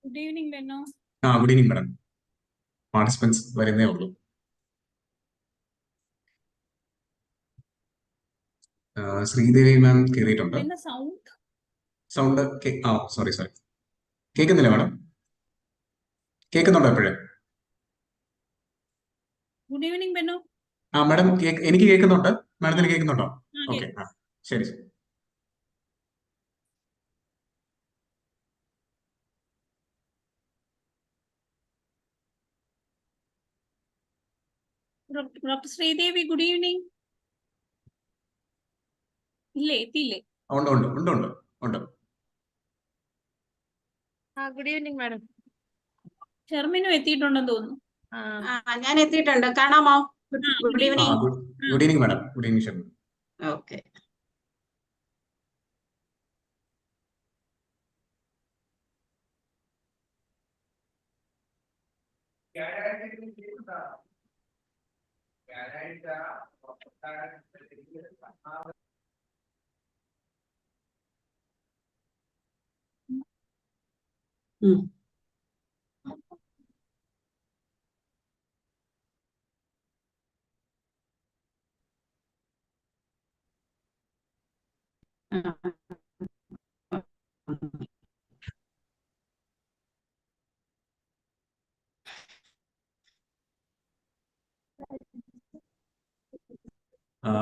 Good evening, Benno. Good evening, madam. Participants വരുന്നേ ഉള്ളൂ. ശ്രീദേവി മാം കയറിയിട്ടുണ്ട്. സൗണ്ട് സോറി കേൾക്കുന്നില്ല മാഡം? കേൾക്കുന്നുണ്ടോ എപ്പോഴും? Good evening Bennu. മാഡം എനിക്ക് കേൾക്കുന്നുണ്ട്. മാഡത്തിന് കേൾക്കുന്നുണ്ടോ? ഓക്കെ, ശരി. Doctor Sreedevi, good evening. ഇല്ലേ, എത്തിയില്ലേ? ഉണ്ട്. Good evening madam. ഷെർമിനും എത്തിയിട്ടുണ്ടെന്ന് തോന്നുന്നു. ഞാൻ എത്തിയിട്ടുണ്ട്. കാണാമോ? Good evening. Good evening madam. Good evening Shermin. Okay.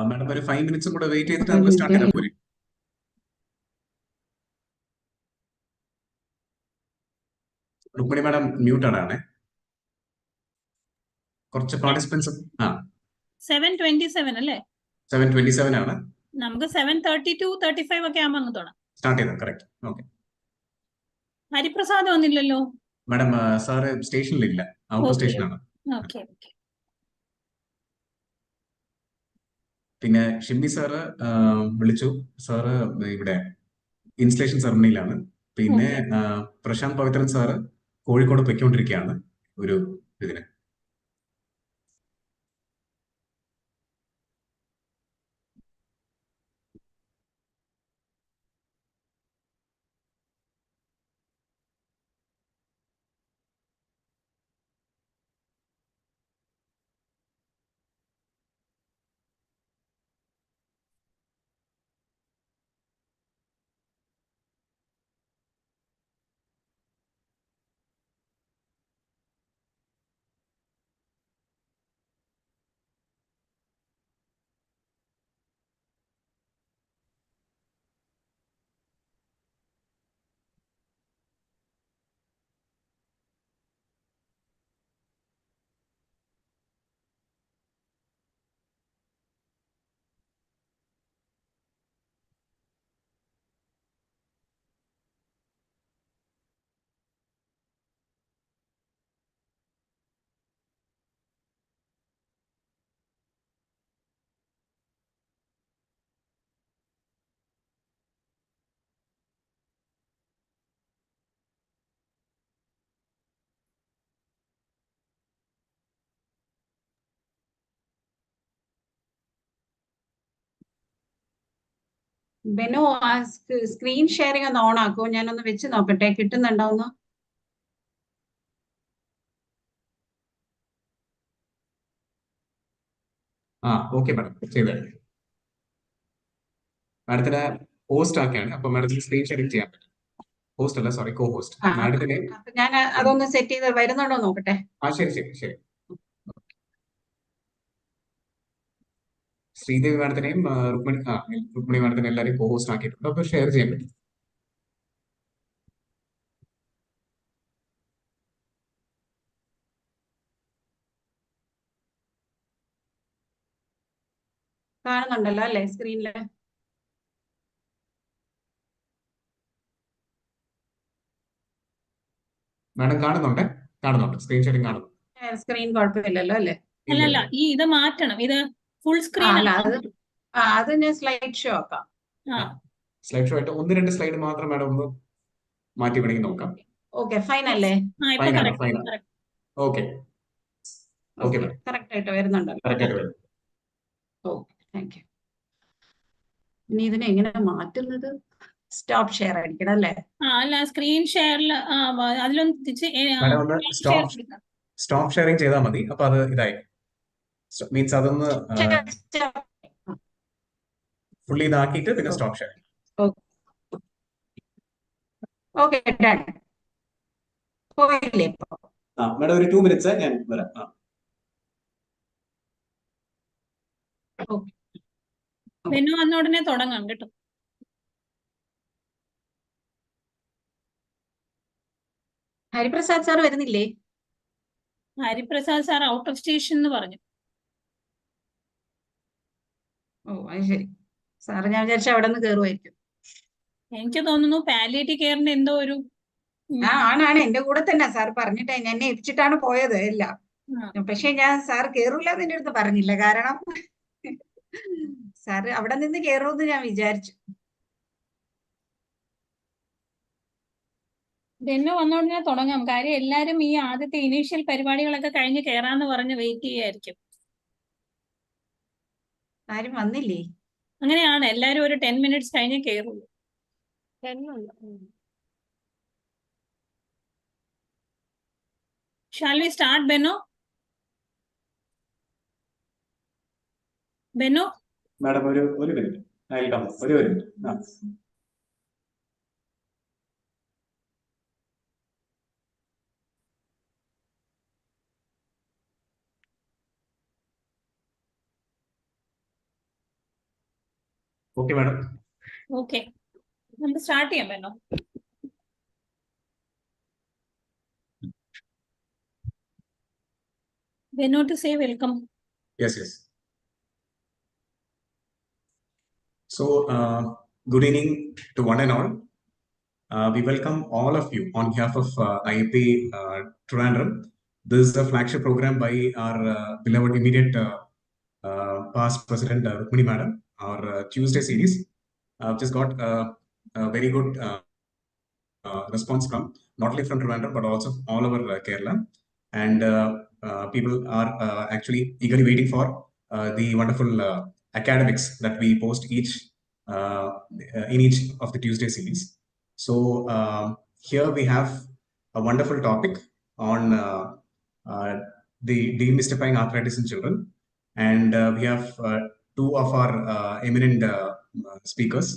Madam ഒരു 5 മിനിറ്റ്സും കൂടെ വെയിറ്റ് ചെയ്തിട്ട് നമുക്ക് സ്റ്റാർട്ട് ചെയ്താൽ പോരെ? രുക്മിണി മാഡം മ്യൂട്ടഡ് കുറച്ച് പാർട്ടിസിപ്പൻസ്. 7:27 അല്ലേ? 7:27 ആണ്. നമുക്ക് 7:32, 35 ഒക്കെ ആകുമ്പോൾ അങ്ങ് തുടങ്ങാം. സ്റ്റാർട്ട് ചെയ്താൽ കറക്റ്റ്. ഓക്കെ. ഹരിപ്രസാദ് വന്നില്ലല്ലോ മാഡം. സാറ് സ്റ്റേഷനിലില്ല, ഔട്ട് സ്റ്റേഷനാണ്. ഓക്കെ. പിന്നെ ഷിംബി സാറ് വിളിച്ചു. സാറ് ഇവിടെ ഇൻസ്റ്റലേഷൻ സെറമണിയിലാണ്. പിന്നെ പ്രശാന്ത് പവിത്രൻ സാറ് കോഴിക്കോട് പൊയ്ക്കൊണ്ടിരിക്കുകയാണ് ഒരു ഇതിന്. ബെനോ, സ്ക്രീൻ ഷെയറിംഗ് ഒന്ന് ഓൺ ആക്കോ? ഞാനൊന്ന് വെച്ച് നോക്കട്ടെ, കിട്ടുന്നുണ്ടോന്ന്. ഓക്കെ മാഡം, ചെയ്തേ. മാഡത്തിന് ഹോസ്റ്റ് ആക്കിയാണ്, അപ്പൊ മാഡത്തിന് സ്ക്രീൻ ഷെയറിംഗ് ചെയ്യാൻ പറ്റും. ഹോസ്റ്റ് അല്ല, സോറി, കോ ഹോസ്റ്റ്. മാഡത്തിന് ഞാൻ അതൊന്ന് സെറ്റ് ചെയ്ത് വരുന്നുണ്ടോ നോക്കട്ടെ. ശരി. ശ്രീദേവി മാഡത്തിനെയും രുക്മിണി മാഡത്തിനെ എല്ലാവരെയും കോ ഹോസ്റ്റ് ആക്കിയിട്ടുണ്ട്. അപ്പൊ ഷെയർ ചെയ്യാൻ പറ്റും. കാണുന്നുണ്ടല്ലോ അല്ലേ സ്ക്രീനില്? മാഡം കാണുന്നുണ്ട്. സ്ക്രീൻ ഷെയറിംഗ് കാണുന്നു. സ്ക്രീൻ കുഴപ്പമില്ലല്ലോ അല്ലേ? അല്ലല്ല, ഇത് മാറ്റണം. ഇത് ഫുൾ സ്ക്രീൻ. അത് ഞാൻ സ്ലൈഡ് ഷോ ആക്കാം. സ്ലൈഡ് ഷോ ആയിട്ട് 1-2 സ്ലൈഡ് മാത്രം മാഡം ഒന്ന് മാറ്റി വേണമെങ്കിൽ നോക്കാം. ഓക്കെ, ഫൈൻ അല്ലേ? ഫൈൻ. ഓക്കെ കറക്റ്റ് ആയിട്ട് വരുന്നുണ്ടല്ലോ. Okay, thank you. ഇനി ഇതിനെ എങ്ങനെ മാറ്റുന്നത്? സ്റ്റോപ്പ് ഷെയർ അടിക്കണം അല്ലേ? അല്ല സ്ക്രീൻ ഷെയറിൽ അതിലൊന്ന് മാഡം ഒന്ന് ഷെയർ സ്റ്റോപ്പ് ഷെയറിംഗ് ചെയ്താൽ മതി. അപ്പൊ അത് ഇതായി മീൻസ് അതൊന്ന് ഫുള്ളി ഇതാക്കിയിട്ട് പിന്നെ സ്റ്റോപ്പ് ഷെയറിംഗ്. Okay done. പോയില്ലേ ഇപ്പൊ? മാഡം ഒരു 2 minutes ഞാൻ വരാം. പിന്നെ വന്ന ഉടനെ തുടങ്ങാം കേട്ടോ. ഹരിപ്രസാദ് സാർ വരുന്നില്ലേ? Hariprasad sir out of station എന്ന് പറഞ്ഞു. ഓ അത് ശരി. സാറ് ഞാൻ വിചാരിച്ച അവിടെ നിന്ന് കയറുമായിരിക്കും. എനിക്ക് തോന്നുന്നു പാലിയേറ്റീവ് കെയറിന്റെ എന്തോ ഒരു ആണാണ്, എന്റെ കൂടെ തന്നെ സാർ പറഞ്ഞിട്ടേ എന്നെ ഏൽപ്പിച്ചിട്ടാണ് പോയത് എല്ലാം. പക്ഷെ ഞാൻ സാർ കേറൂല എന്ന് എന്റെ അടുത്ത് പറഞ്ഞില്ല. കാരണം സാറ് അവിടെ നിന്ന് കേറുമെന്ന് ഞാൻ വിചാരിച്ചു. പിന്നെ വന്നോടനെ തുടങ്ങാം. കാര്യം എല്ലാരും ഈ ആദ്യത്തെ ഇനീഷ്യൽ പരിപാടികളൊക്കെ കഴിഞ്ഞ് കേറാന്ന് പറഞ്ഞ് വെയിറ്റ് ചെയ്യായിരിക്കും. ആരും വന്നില്ലേ? അങ്ങനെയാണ്, എല്ലാരും ഒരു 10 minutes കഴിഞ്ഞ് കേറുള്ളൂ. Shall we start, Benno? Benno? Madam ഒരു മിനിറ്റ്. ഒരു മിനിറ്റ്. Okay madam. ഓക്കെ, നമുക്ക് സ്റ്റാർട്ട് ചെയ്യാം. Benno, Benno to say welcome. Yes. So, good evening to one and all. We welcome all of you on behalf of IAP Tirunal. This is a flagship program by our beloved immediate past President Rukmini Madam, our Tuesday series. Just got a very good response from not only from Tirunal but also all over Kerala, and people are actually eagerly waiting for the wonderful academics that we post in each of the Tuesday series. So here we have a wonderful topic on the demystifying arthritis in children, and we have two of our eminent speakers.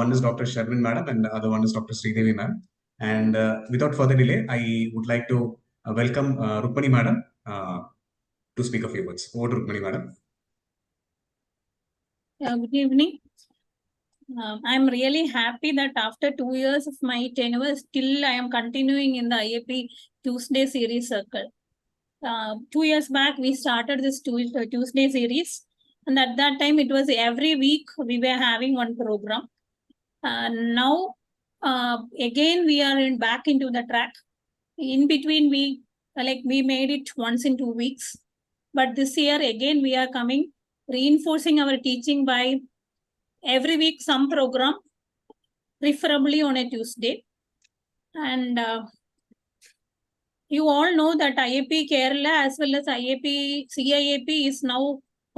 One is Dr. Shermin Madam, and the other one is Dr. Sreedevi Ma'am. And without further delay, I would like to welcome Rukmini Madam to speak a few words. Over to Rukmini Madam. Good evening. I'm really happy that after 2 years of my tenure, still I am continuing in the IAP Tuesday series circle. 2 years back, we started this Tuesday series. And at that time, it was every week we were having one program. Now, again, we are back into the track. In between, we made it once in 2 weeks. But this year, again, we are coming, reinforcing our teaching by every week some program, preferably on a Tuesday. And you all know that IAP Kerala as well as CIAP is now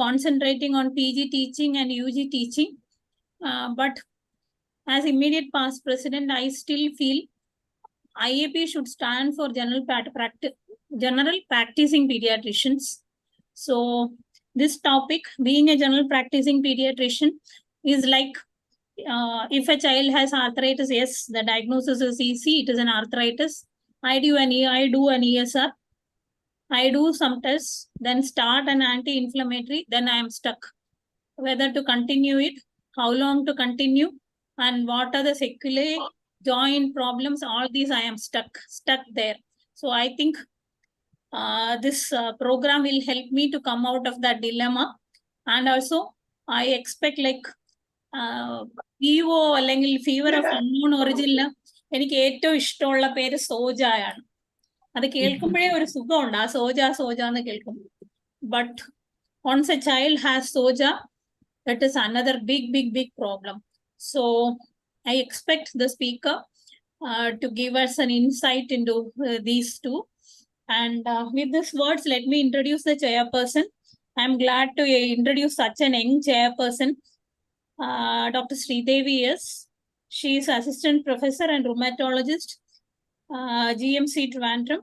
concentrating on PG teaching and UG teaching. But as immediate past president, I still feel IAP should stand for general practicing pediatricians. So this topic, being a general practicing pediatrician, is like if a child has arthritis, yes, the diagnosis is easy. It is an arthritis. I do an ESR. I do some tests, then start an anti-inflammatory, then I am stuck. Whether to continue it, how long to continue, and what are the sequelae, joint problems, all these I am stuck there. So I think this program will help me to come out of that dilemma. And also, I expect like ഫീവോ അല്ലെങ്കിൽ fever of unknown ഒറിജിനില് എനിക്ക് ഏറ്റവും ഇഷ്ടമുള്ള പേര് സോജയാണ്. അത് കേൾക്കുമ്പോഴേ ഒരു സുഖമുണ്ട്, ആ സോജ എന്ന് കേൾക്കുമ്പോൾ. But once a child has soja, that is another big problem. So I expect the speaker to give us an insight into these two. And with these words, let me introduce the chairperson. I'm glad to introduce such an young chairperson, Dr. Sreedevi S. She is Assistant Professor and Rheumatologist, GMCH Trivandrum,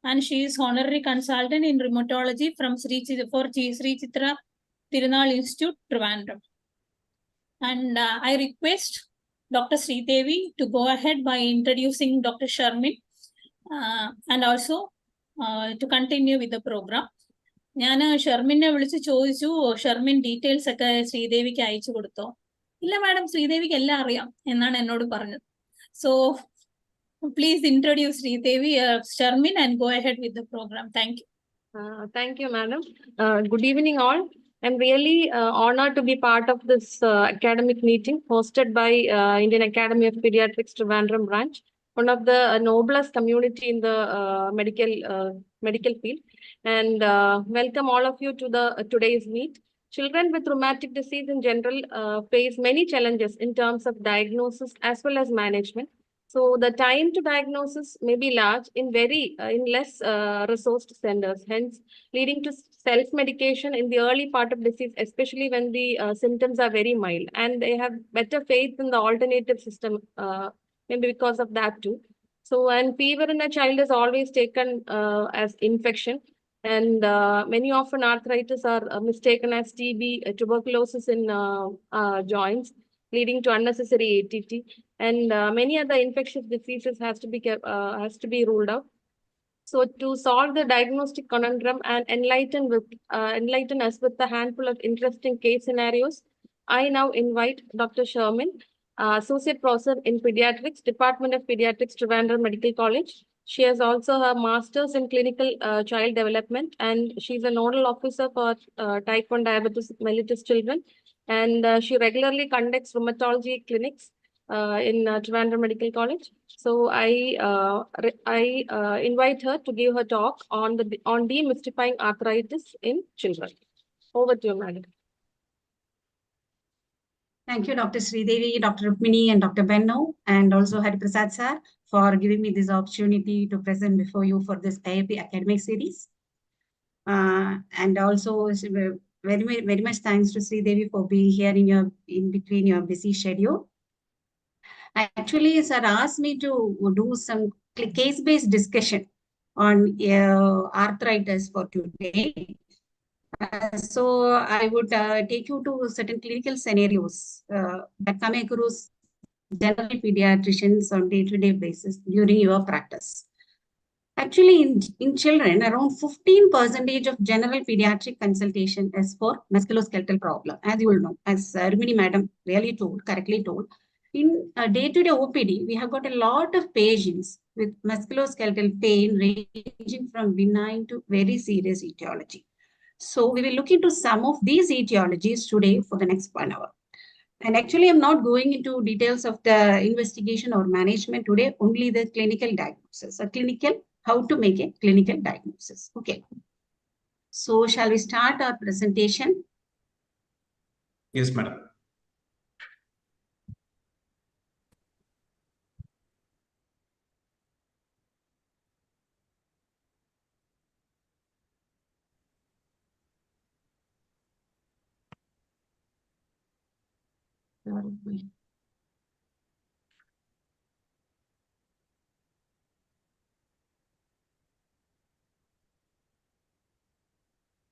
and she is Honorary Consultant in Rheumatology from SreeChitra Tirunal Institute, Trivandrum. And I request Dr. Sreedevi to go ahead by introducing Dr. Shermin and also to continue with the program. ഞാൻ ഷെർമിനെ വിളിച്ച് ചോദിച്ചു, Shermin details ഒക്കെ ശ്രീദേവിക്ക് അയച്ചു കൊടുത്തോ? ഇല്ല madam, ശ്രീദേവിക്ക് എല്ലാം അറിയാം എന്നാണ് എന്നോട് പറഞ്ഞത്. So please introduce Sreedevi, Shermin, and go ahead with the program. Thank you. Thank you, madam. Good evening, all. I'm really honored to be part of this academic meeting hosted by Indian Academy of Pediatrics Trivandrum branch, one of the noblest community in the medical field. And welcome all of you to today's meet. Children with rheumatic disease in general face many challenges in terms of diagnosis as well as management. So the time to diagnosis may be large in less resourced centers, hence leading to self-medication in the early part of disease, especially when the symptoms are very mild, and they have better faith in the alternative system, maybe because of that too. So, and fever in a child is always taken as infection, and many often arthritis are mistaken as TB, tuberculosis in joints, leading to unnecessary ATT, and many other infectious diseases has to be ruled out. So to solve the diagnostic conundrum and enlighten us with a handful of interesting case scenarios, I now invite Dr. Shermin, Associate Professor in Pediatrics, Department of Pediatrics, Trivandrum Medical College. She has also her Master's in Clinical Child Development, and she's a Nodal Officer for Type 1 Diabetes mellitus children. And she regularly conducts rheumatology clinics in Trivandrum Medical College. So I invite her to give her talk on demystifying arthritis in children. Over to you, madam. Thank you, Dr. Sreedevi, Dr. Rukmini, and Dr. Benno, and also Hari Prasad sir, for giving me this opportunity to present before you for this IAP academic series. And also very much thanks to Sreedevi for being here in between your busy schedule. Actually, sir asked me to do some case-based discussion on arthritis for today. So I would take you to certain clinical scenarios that come across general pediatricians on day-to-day basis during your practice. Actually, in children, around 15% of general pediatric consultation is for musculoskeletal problem. As you will know, as Rhumini madam correctly told, in day-to-day OPD, we have got a lot of patients with musculoskeletal pain ranging from benign to very serious etiology. So we will look into some of these etiologies today for the next 1 hour. And actually, I'm not going into details of the investigation or management today, only the clinical diagnosis, how to make a clinical diagnosis. Okay. So shall we start our presentation? Yes, madam.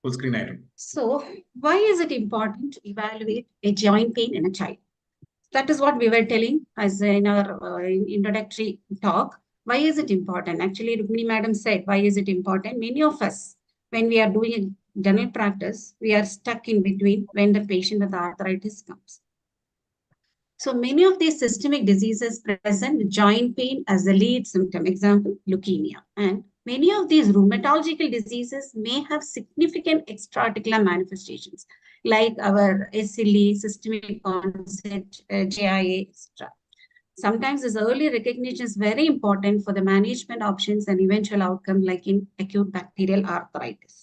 Full screen item. So why is it important to evaluate a joint pain in a child? That is what we were telling as in our introductory talk. Why is it important? Actually, Rukmini madam said, why is it important? Many of us, when we are doing a general practice, we are stuck in between when the patient with arthritis comes. So many of these systemic diseases present with joint pain as the lead symptom, example, leukemia. And many of these rheumatological diseases may have significant extra-articular manifestations, like our SLE, systemic onset, JIA, etc. Sometimes this early recognition is very important for the management options and eventual outcome, like in acute bacterial arthritis.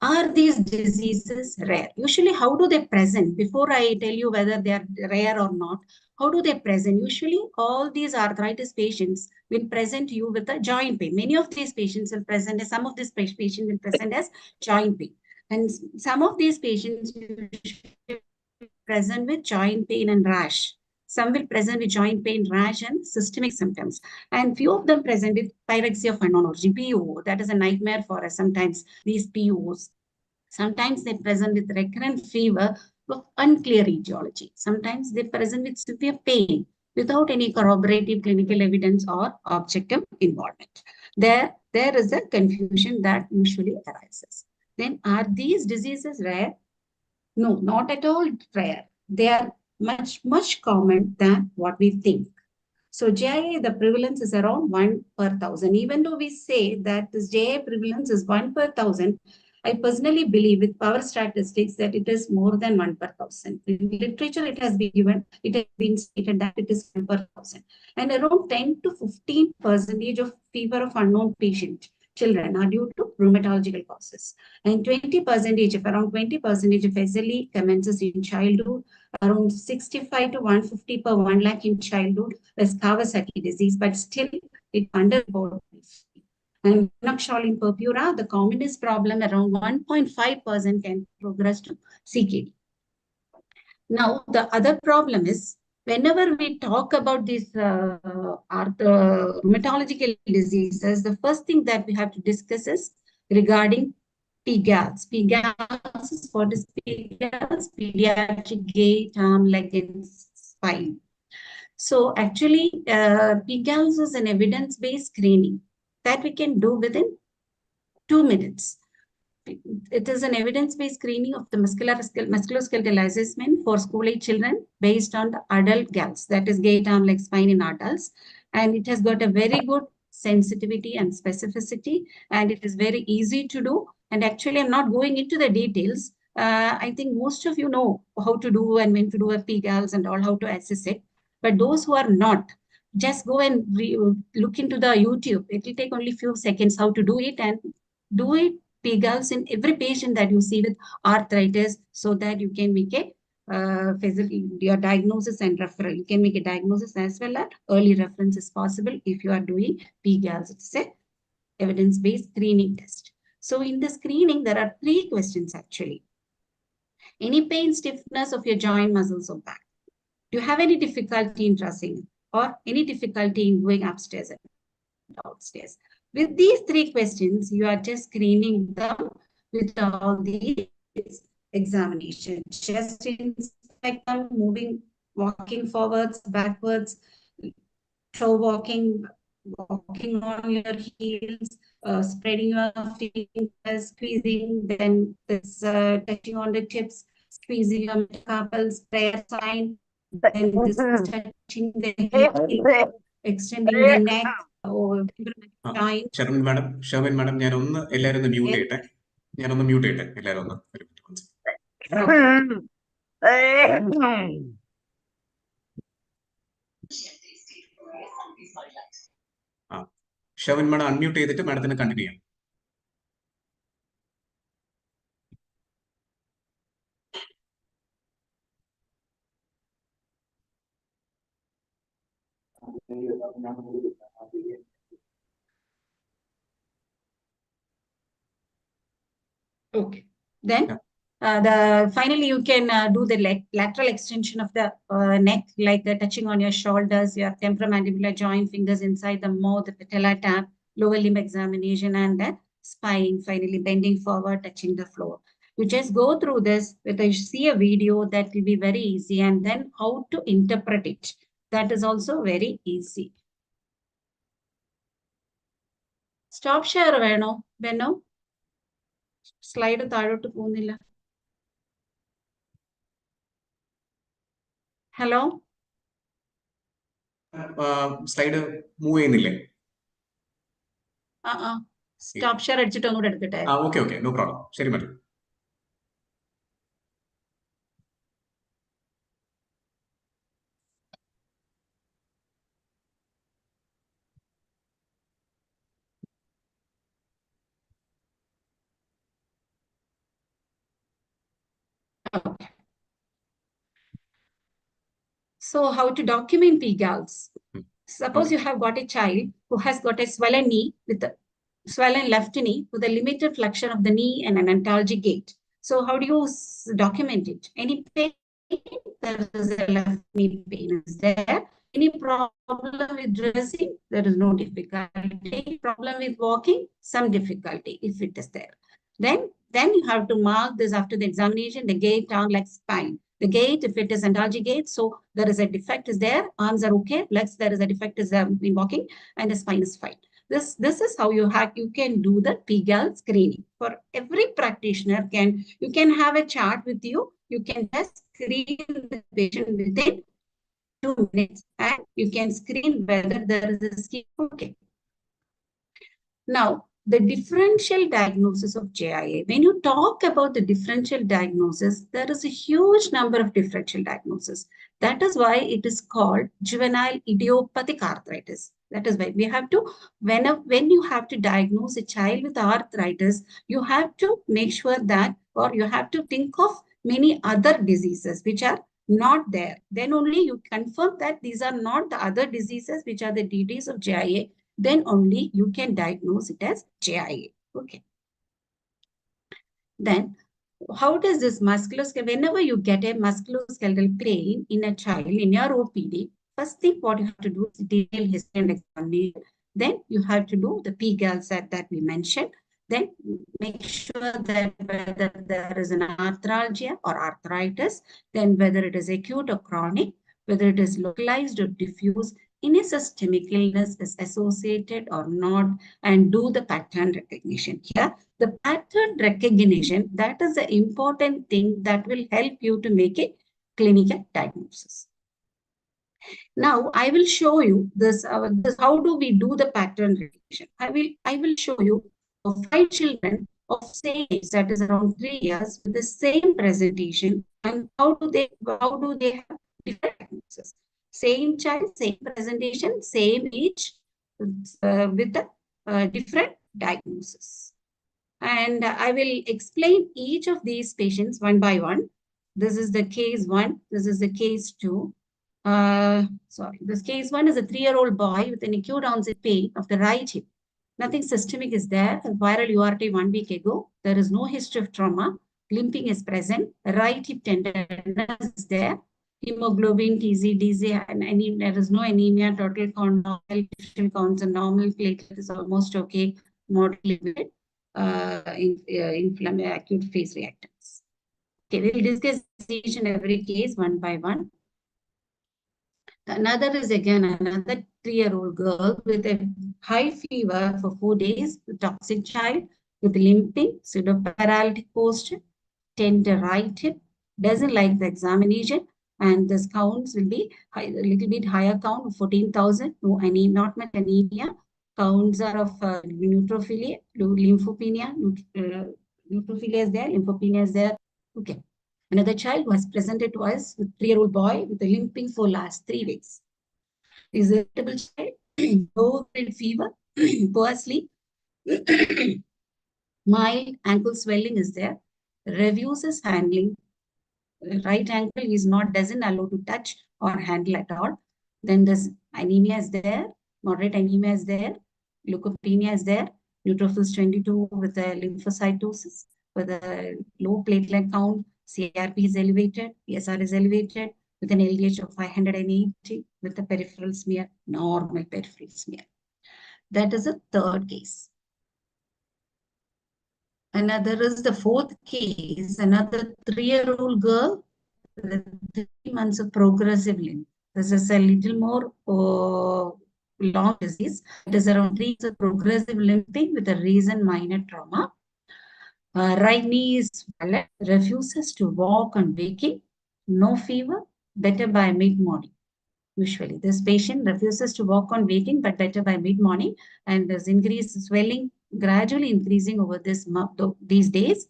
Are these diseases rare? Usually, how do they present? Before I tell you whether they are rare or not, how do they present? Usually, all these arthritis patients will present you with a joint pain. Many of these patients will present as, some of these patients will present as joint pain. And some of these patients will present with joint pain and rash. Some will present with joint pain, rash, and systemic symptoms. And few of them present with pyrexia of unknown origin, PUO. That is a nightmare for us sometimes, these PUOs. Sometimes they present with recurrent fever of unclear etiology. Sometimes they present with severe pain without any corroborative clinical evidence or objective involvement. There is a confusion that usually arises. Then, are these diseases rare? No, not at all rare. They are much common than what we think. So JIA, the prevalence is around 1 per 1,000. Even though we say that this JIA prevalence is 1 per 1,000, I personally believe with power statistics that it is more than 1 per 1,000. In literature, it has been stated that it is 1 per 1,000. And around 10 to 15% of fever of unknown children are due to rheumatological causes. And 20%, around 20% of SLE commences in childhood, around 65 to 150 per 1 lakh in childhood is Kawasaki disease, but still it underreported. And in purpura, the commonest problem around 1.5% can progress to CKD. Now, the other problem is whenever we talk about these rheumatological diseases, the first thing that we have to discuss is regarding PGALs. PGALs is what is PGALs? Pediatric gait, arm, leg, and spine. So actually, PGALs is an evidence-based screening that we can do within 2 minutes. It is an evidence-based screening of the musculoskeletal assessment for school-age children based on the adult GALs, that is gait, arm, leg, spine in adults. And it has got a very good sensitivity and specificity, and it is very easy to do. And actually, I'm not going into the details. I think most of you know how to do and when to do a PGALs and all, how to assess it. But those who are not, just go and look into the YouTube. It will take only a few seconds how to do it, and do it PGALs in every patient that you see with arthritis, so that you can make a your diagnosis and referral. You can make a diagnosis as well as early reference is possible if you are doing PGALs. It's a evidence-based screening test. So in the screening, there are 3 questions actually. Any pain, stiffness of your joint, muscles, or back? Do you have any difficulty in dressing or any difficulty in going upstairs and downstairs? With these 3 questions, you are just screening them with all these examinations. Just inspect them, walking forwards, backwards, toe walking on your heels, spreading your fingers, squeezing, then this touching on the tips, squeezing your metacarpals, prayer sign, then this touching the heel, extending the neck. Shermin madam, ഞാൻ ഒന്ന് എല്ലാവരും ഒന്ന് mute ചെയ്യട്ടെ. ഞാനൊന്ന് mute ചെയ്യട്ടെ എല്ലാവരും ഒന്ന്. Shermin madam unmute ചെയ്തിട്ട് മാഡത്തിന് കണ്ടിന്യൂ ചെയ്യാം. Okay. Then finally you can do the lateral extension of the neck, like touching on your shoulders, your temporomandibular joint, fingers inside the mouth, the patella tap, lower limb examination, and the spine, finally bending forward, touching the floor. You just go through this, whether you see a video, that will be very easy, and then how to interpret it. That is also very easy. Stop share, Benno. Slide താഴോട്ട് പോകുന്നില്ല. Hello, slide move ചെയ്യുന്നില്ലേ? Stop share അടിച്ചിട്ട് ഒന്നുകൂടെ എടുക്കട്ടെ. Okay, no problem. ശരി madam. Okay. So how to document PGALs? Suppose you have got a child who has got a swollen knee with a swollen left knee with a limited flexion of the knee and an antalgic gait. So how do you document it? Any pain there is a left knee pain is there. Any problem with dressing, there is no difficulty. Problem with walking, some difficulty if it is there. Then you have to mark this after the examination, the gait, tongue, like spine. The gait, if it is antalgic gait, so there is a defect is there, arms are okay, legs, there is a defect is in walking, and the spine is fine. This is how you can do the PGAL screening. For every practitioner, you can have a chart with you. You can just screen the patient within 2 minutes, and you can screen whether there is a skin. Okay. Now, the differential diagnosis of JIA. When you talk about the differential diagnosis, there is a huge number of differential diagnoses. That is why it is called juvenile idiopathic arthritis. That is why we have to, when you have to diagnose a child with arthritis, you have to make sure that, or you have to think of many other diseases which are not there. Then only you confirm that these are not the other diseases which are the DDs of JIA. Then only you can diagnose it as JIA. Okay. Then, how does this musculoskeletal, whenever you get a musculoskeletal pain in a child in your OPD, first thing what you have to do is detail history and examination. Then you have to do the PGAL set that we mentioned. Then make sure that whether there is an arthralgia or arthritis, then whether it is acute or chronic, whether it is localized or diffuse, any systemic illness is associated or not, and do the pattern recognition. Here, the pattern recognition, that is the important thing that will help you to make a clinical diagnosis. Now, I will show you this, how do we do the pattern recognition. I will show you 5 children of same age, that is around 3 years, with the same presentation, and how do they have different diagnosis. Same child, same presentation, same age, with a different diagnosis. And I will explain each of these patients one by one. This is the case 1. This is the case 2. This case 1 is a 3-year-old boy with an acute onset pain of the right hip. Nothing systemic is there. A viral URT 1 week ago. There is no history of trauma. Limping is present. Right hip tenderness is there. Hemoglobin, TZ, DZ, and there is no anemia. Total count normal. Tissue counts are normal. Platelet is almost okay. Moderately limited. Inflammatory acute phase reactants. Okay, we will discuss each and every case one by one. Another is again another 3-year-old girl with a high fever for 4 days, a toxic child with limping, pseudo-paralytic posture, tender right hip, doesn't like the examination, and this counts will be a little bit higher count, 14,000, no anemia, not much anemia. Counts are of neutrophilia, lymphopenia, neutrophilia is there, lymphopenia is there. Okay. Another child who has presented to us with 3-year-old boy with a limping for last 3 weeks. Is a irritable child, low grade fever, poor sleep, mild ankle swelling is there, refuses handling. Right ankle is doesn't allow to touch or handle at all. Then this anemia is there, moderate anemia is there, leukopenia is there, neutrophils 22 with a lymphocytosis, with a low platelet count, CRP is elevated, PSR is elevated, with an LDH of 580, with a peripheral smear, normal peripheral smear. That is the 3rd case. Another is the 4th case, another 3-year-old girl with 3 months of progressive limp. This is a little more long disease. It is around 3 months of progressive limping with a recent minor trauma. Right knee is swollen, refuses to walk on waking, no fever, better by mid-morning. Usually, this patient refuses to walk on waking, but better by mid-morning, and there's increased swelling, gradually increasing over these days.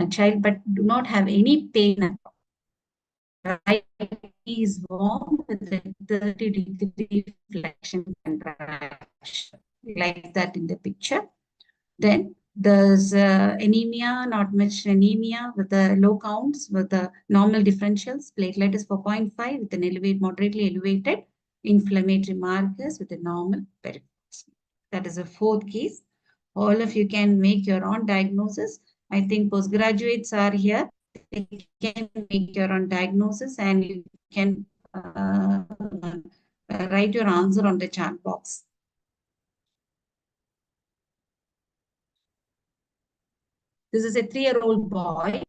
Child, but do not have any pain at all. Right knee is warm with a 30-degree flexion contraction, like that in the picture. Then there's anemia, not much anemia, with the low counts, with the normal differentials. Platelet is 4.5 with an moderately elevated inflammatory markers with a normal peripheral. That is a 4th case. All of you can make your own diagnosis. I think postgraduates are here. you can make your own diagnosis and you can write your answer on the chat box. This is a 3-year-old boy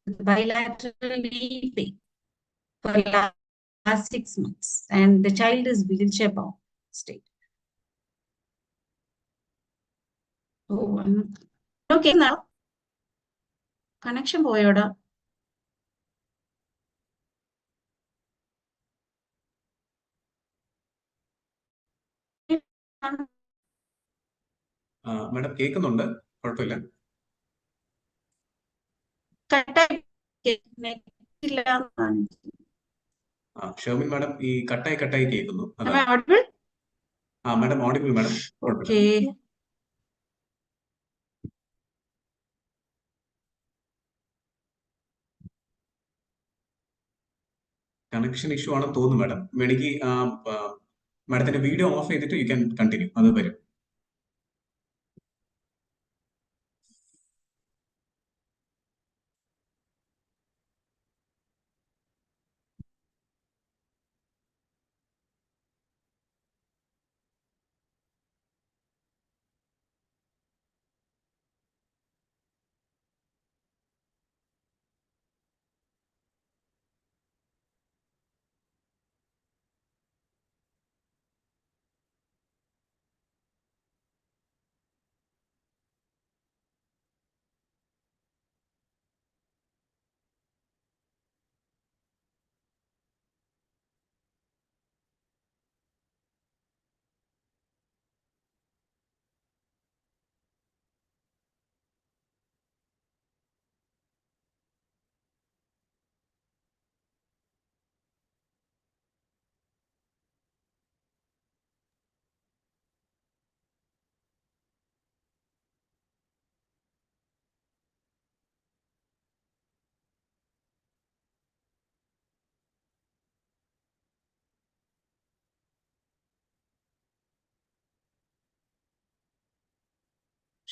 with bilateral knee pain for last 6 months, and the child is wheelchair bound state. Oh, okay now. Connection boyoda. Madam കേൾക്കുന്നുണ്ട്, കുഴപ്പമില്ല. Shermin madam ഈ കട്ടായി കേൾക്കുന്നു. Madam audible madam. Okay. Connection issue ആണെന്ന് തോന്നുന്നു madam. വേണമെങ്കിൽ മാഡത്തിന്റെ video of ചെയ്തിട്ട് യു ക്യാൻ കണ്ടിന്യൂ, അത് വരും.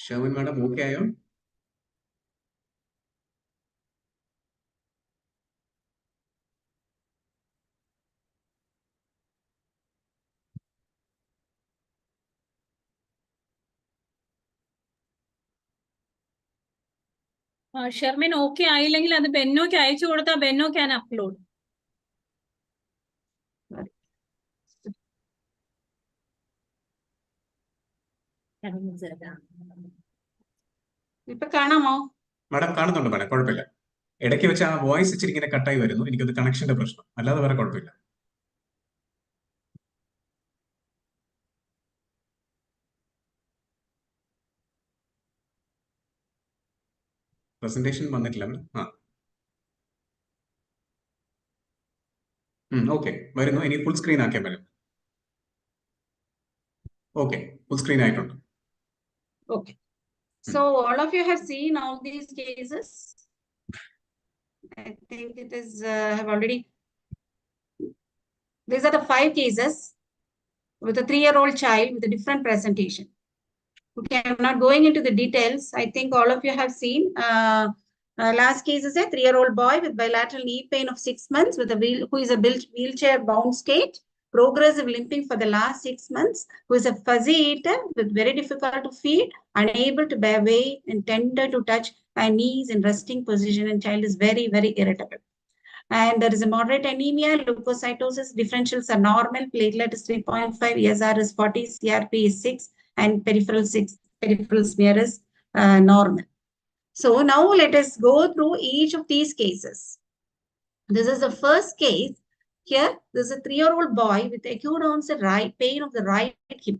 ഷെർമിൻ മാഡം ഓക്കെ ആയോ? ഷെർമിൻ ഓക്കെ ആയില്ലെങ്കിൽ അത് ബെന്നോക്ക് അയച്ചു കൊടുത്താൽ ബെന്നോ ക്യാൻ അപ്ലോഡ്. ഇപ്പൊ കാണാമോ? മാഡം കാണുന്നുണ്ട് മാഡം, കുഴപ്പമില്ല. ഇടയ്ക്ക് വെച്ച് ആ വോയിസ് ഇച്ചിരി ഇങ്ങനെ കട്ടായി വരുന്നു. എനിക്കത് കണക്ഷന്റെ പ്രശ്നം, അല്ലാതെ വേറെ കുഴപ്പമില്ല. പ്രസന്റേഷൻ വന്നിട്ടില്ല. ഓക്കെ വരുന്നു. ഇനി ഫുൾ സ്ക്രീൻ ആക്കിയാൽ വരും. ഓക്കെ, ഫുൾ സ്ക്രീൻ ആയിട്ടുണ്ട്. Okay. So all of you have seen all these cases. I think it is have already. These are the 5 cases with a 3-year-old child with a different presentation. Okay, I'm not going into the details. I think all of you have seen. Last case is a 3-year-old boy with bilateral knee pain of 6 months with a who is a wheelchair bound state, progressive limping for the last 6 months, who is a fuzzy eater with very difficult to feed, unable to bear weight and tender to touch, and knees in resting position, and child is very, very irritable. And there is a moderate anemia, leukocytosis, differentials are normal, platelet is 3.5, ESR is 40, CRP is 6, and peripheral smear is normal. So now let us go through each of these cases. This is the first case. Here, this is a 3-year-old boy with acute onset pain of the right hip,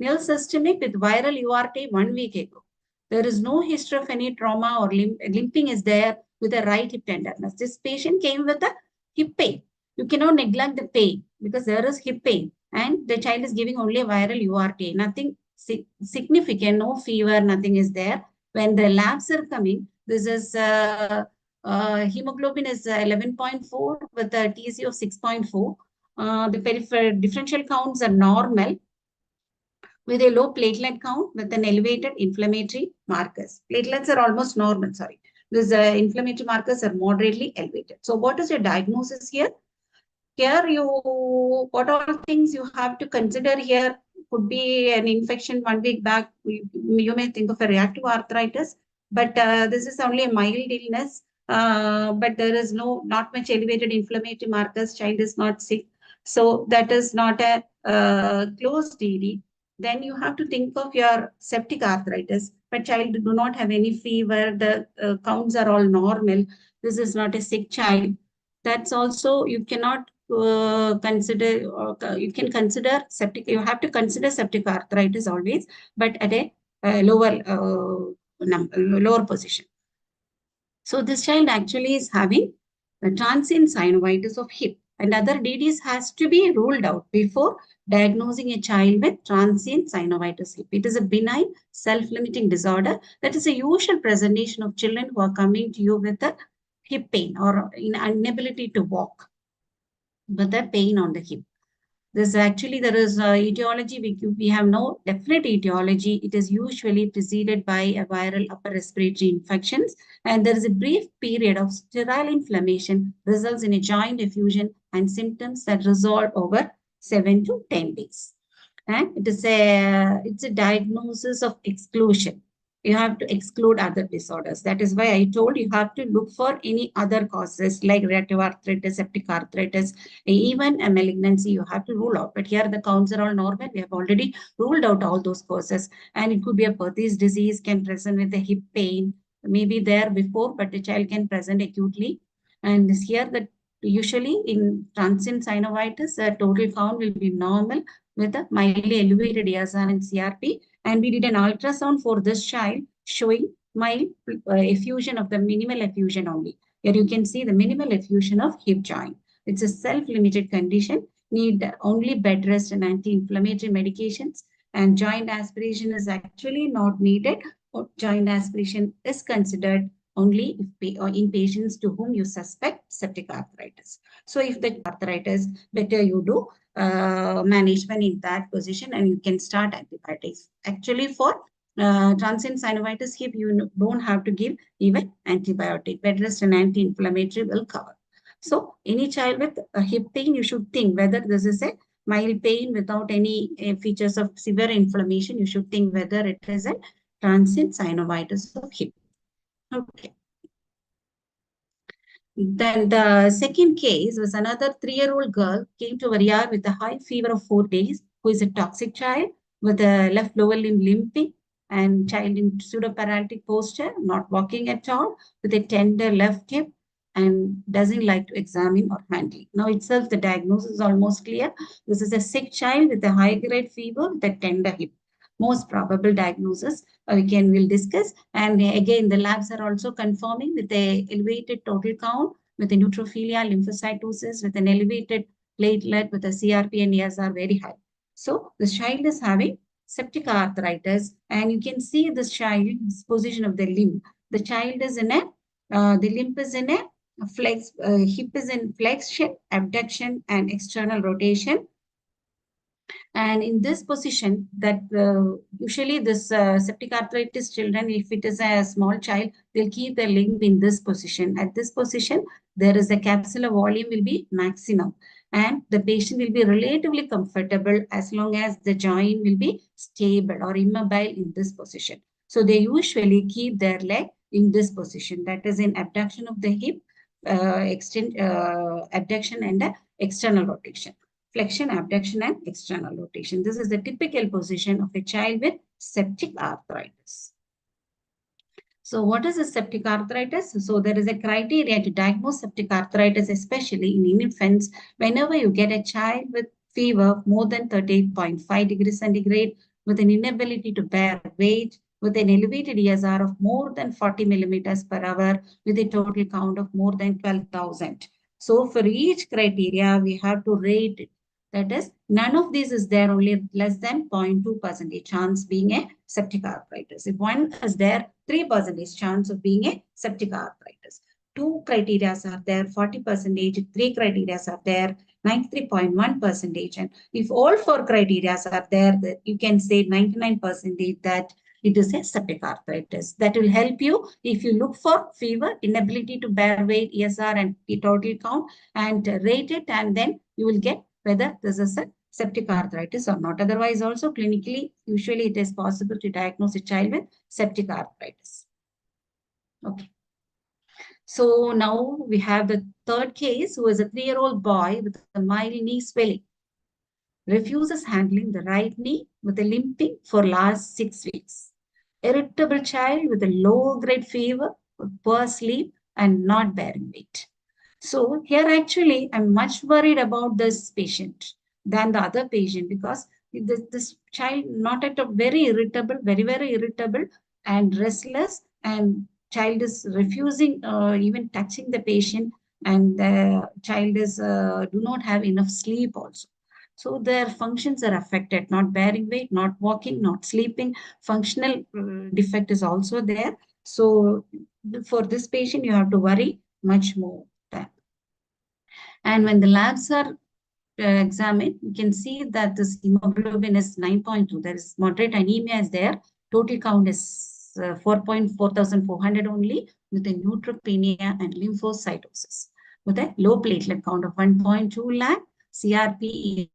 nil systemic with viral URT 1 week ago. There is no history of any trauma or limping is there with a right hip tenderness. This patient came with a hip pain. You cannot neglect the pain because there is hip pain and the child is giving only a viral URT. Nothing significant, no fever, nothing is there. When the labs are coming, this is hemoglobin is 11.4 with a TC of 6.4. The peripheral differential counts are normal with a low platelet count with an elevated inflammatory markers. Platelets are almost normal, These inflammatory markers are moderately elevated. So what is your diagnosis here? Here, what all things you have to consider here could be an infection 1 week back. You may think of a reactive arthritis, but this is only a mild illness. But there is not much elevated inflammatory markers. Child is not sick, so that is not a closed DD. Then you have to think of your septic arthritis, but child do not have any fever. The counts are all normal. This is not a sick child. That's also you cannot consider. You can consider septic. You have to consider septic arthritis always, but at a lower position. So this child actually is having a transient synovitis of hip, and other DDs has to be ruled out before diagnosing a child with transient synovitis hip. It is a benign self-limiting disorder that is a usual presentation of children who are coming to you with a hip pain or inability to walk with a pain on the hip. There is etiology. We have no definite etiology. It is usually preceded by a viral upper respiratory infections, and there is a brief period of sterile inflammation results in a joint effusion and symptoms that resolve over 7 to 10 days. And it's a diagnosis of exclusion. You have to exclude other disorders. That is why I told you have to look for any other causes like reactive arthritis, septic arthritis, even a malignancy you have to rule out. But here the counts are all normal. We have already ruled out all those causes. And it could be a Perthes disease, can present with a hip pain, maybe there before, but the child can present acutely. And here that usually in transient synovitis, the total count will be normal with a mildly elevated ESR and CRP. And we did an ultrasound for this child showing mild effusion of the minimal effusion only. Here you can see the minimal effusion of hip joint. It's a self-limited condition, need only bed rest and anti-inflammatory medications, and joint aspiration is actually not needed. Joint aspiration is considered only in patients to whom you suspect septic arthritis. So if the arthritis, better you do management in that position and you can start antibiotics. Actually for transient synovitis hip, you don't have to give even antibiotic. Bed rest and anti-inflammatory will cover. So any child with a hip pain, you should think whether this is a mild pain without any features of severe inflammation. You should think whether it is a transient synovitis of hip. Okay. Then the second case was another 3-year-old girl came to our ER with a high fever of 4 days, who is a toxic child with a left lower limb limping and child in pseudoparalytic posture, not walking at all, with a tender left hip and doesn't like to examine or handle. Now itself, the diagnosis is almost clear. This is a sick child with a high-grade fever with a tender hip. Most probable diagnosis we'll discuss. And again, the labs are also confirming with the elevated total count, with a neutrophilia, lymphocytosis, with an elevated platelet, with a CRP and ESR very high. So the child is having septic arthritis, and you can see this child's position of the limb. The child is in the limb is in a flex, hip is in flexion, abduction, and external rotation. And in this position, that usually this septic arthritis children, if it is a small child, they'll keep their limb in this position. At this position, there is a capsular volume will be maximum. And the patient will be relatively comfortable as long as the joint will be stable or immobile in this position. So they usually keep their leg in this position. That is in abduction of the hip, abduction and external rotation. Flexion, abduction, and external rotation. This is the typical position of a child with septic arthritis. So what is a septic arthritis? So there is a criteria to diagnose septic arthritis, especially in infants. Whenever you get a child with fever more than 38.5 degrees centigrade, with an inability to bear weight, with an elevated ESR of more than 40 millimeters per hour, with a total count of more than 12,000. So for each criteria, we have to rate it. That is, none of these is there, only less than 0.2% chance being a septic arthritis. If one is there, 3% chance of being a septic arthritis. 2 criteria are there, 40%, 3 criteria are there, 93.1%. And if all 4 criteria are there, you can say 99% that it is a septic arthritis. That will help you if you look for fever, inability to bear weight, ESR and the total count, and rate it, and then you will get whether this is a septic arthritis or not. Otherwise, also clinically, usually it is possible to diagnose a child with septic arthritis. Okay. So now we have the third case, who is a 3-year-old boy with a mild knee swelling. Refuses handling the right knee with a limping for last 6 weeks. Irritable child with a low-grade fever, poor sleep, and not bearing weight. So here actually, I'm much worried about this patient than the other patient, because this child not at all, very irritable, very, very irritable and restless, and child is refusing even touching the patient, and the child is do not have enough sleep also. So their functions are affected, not bearing weight, not walking, not sleeping. Functional defect is also there. So for this patient, you have to worry much more. And when the labs are examined, you can see that this hemoglobin is 9.2. There is moderate anemia is there. Total count is 4,400 only, with a neutropenia and lymphocytosis. With a low platelet count of 1.2 lakh, CRP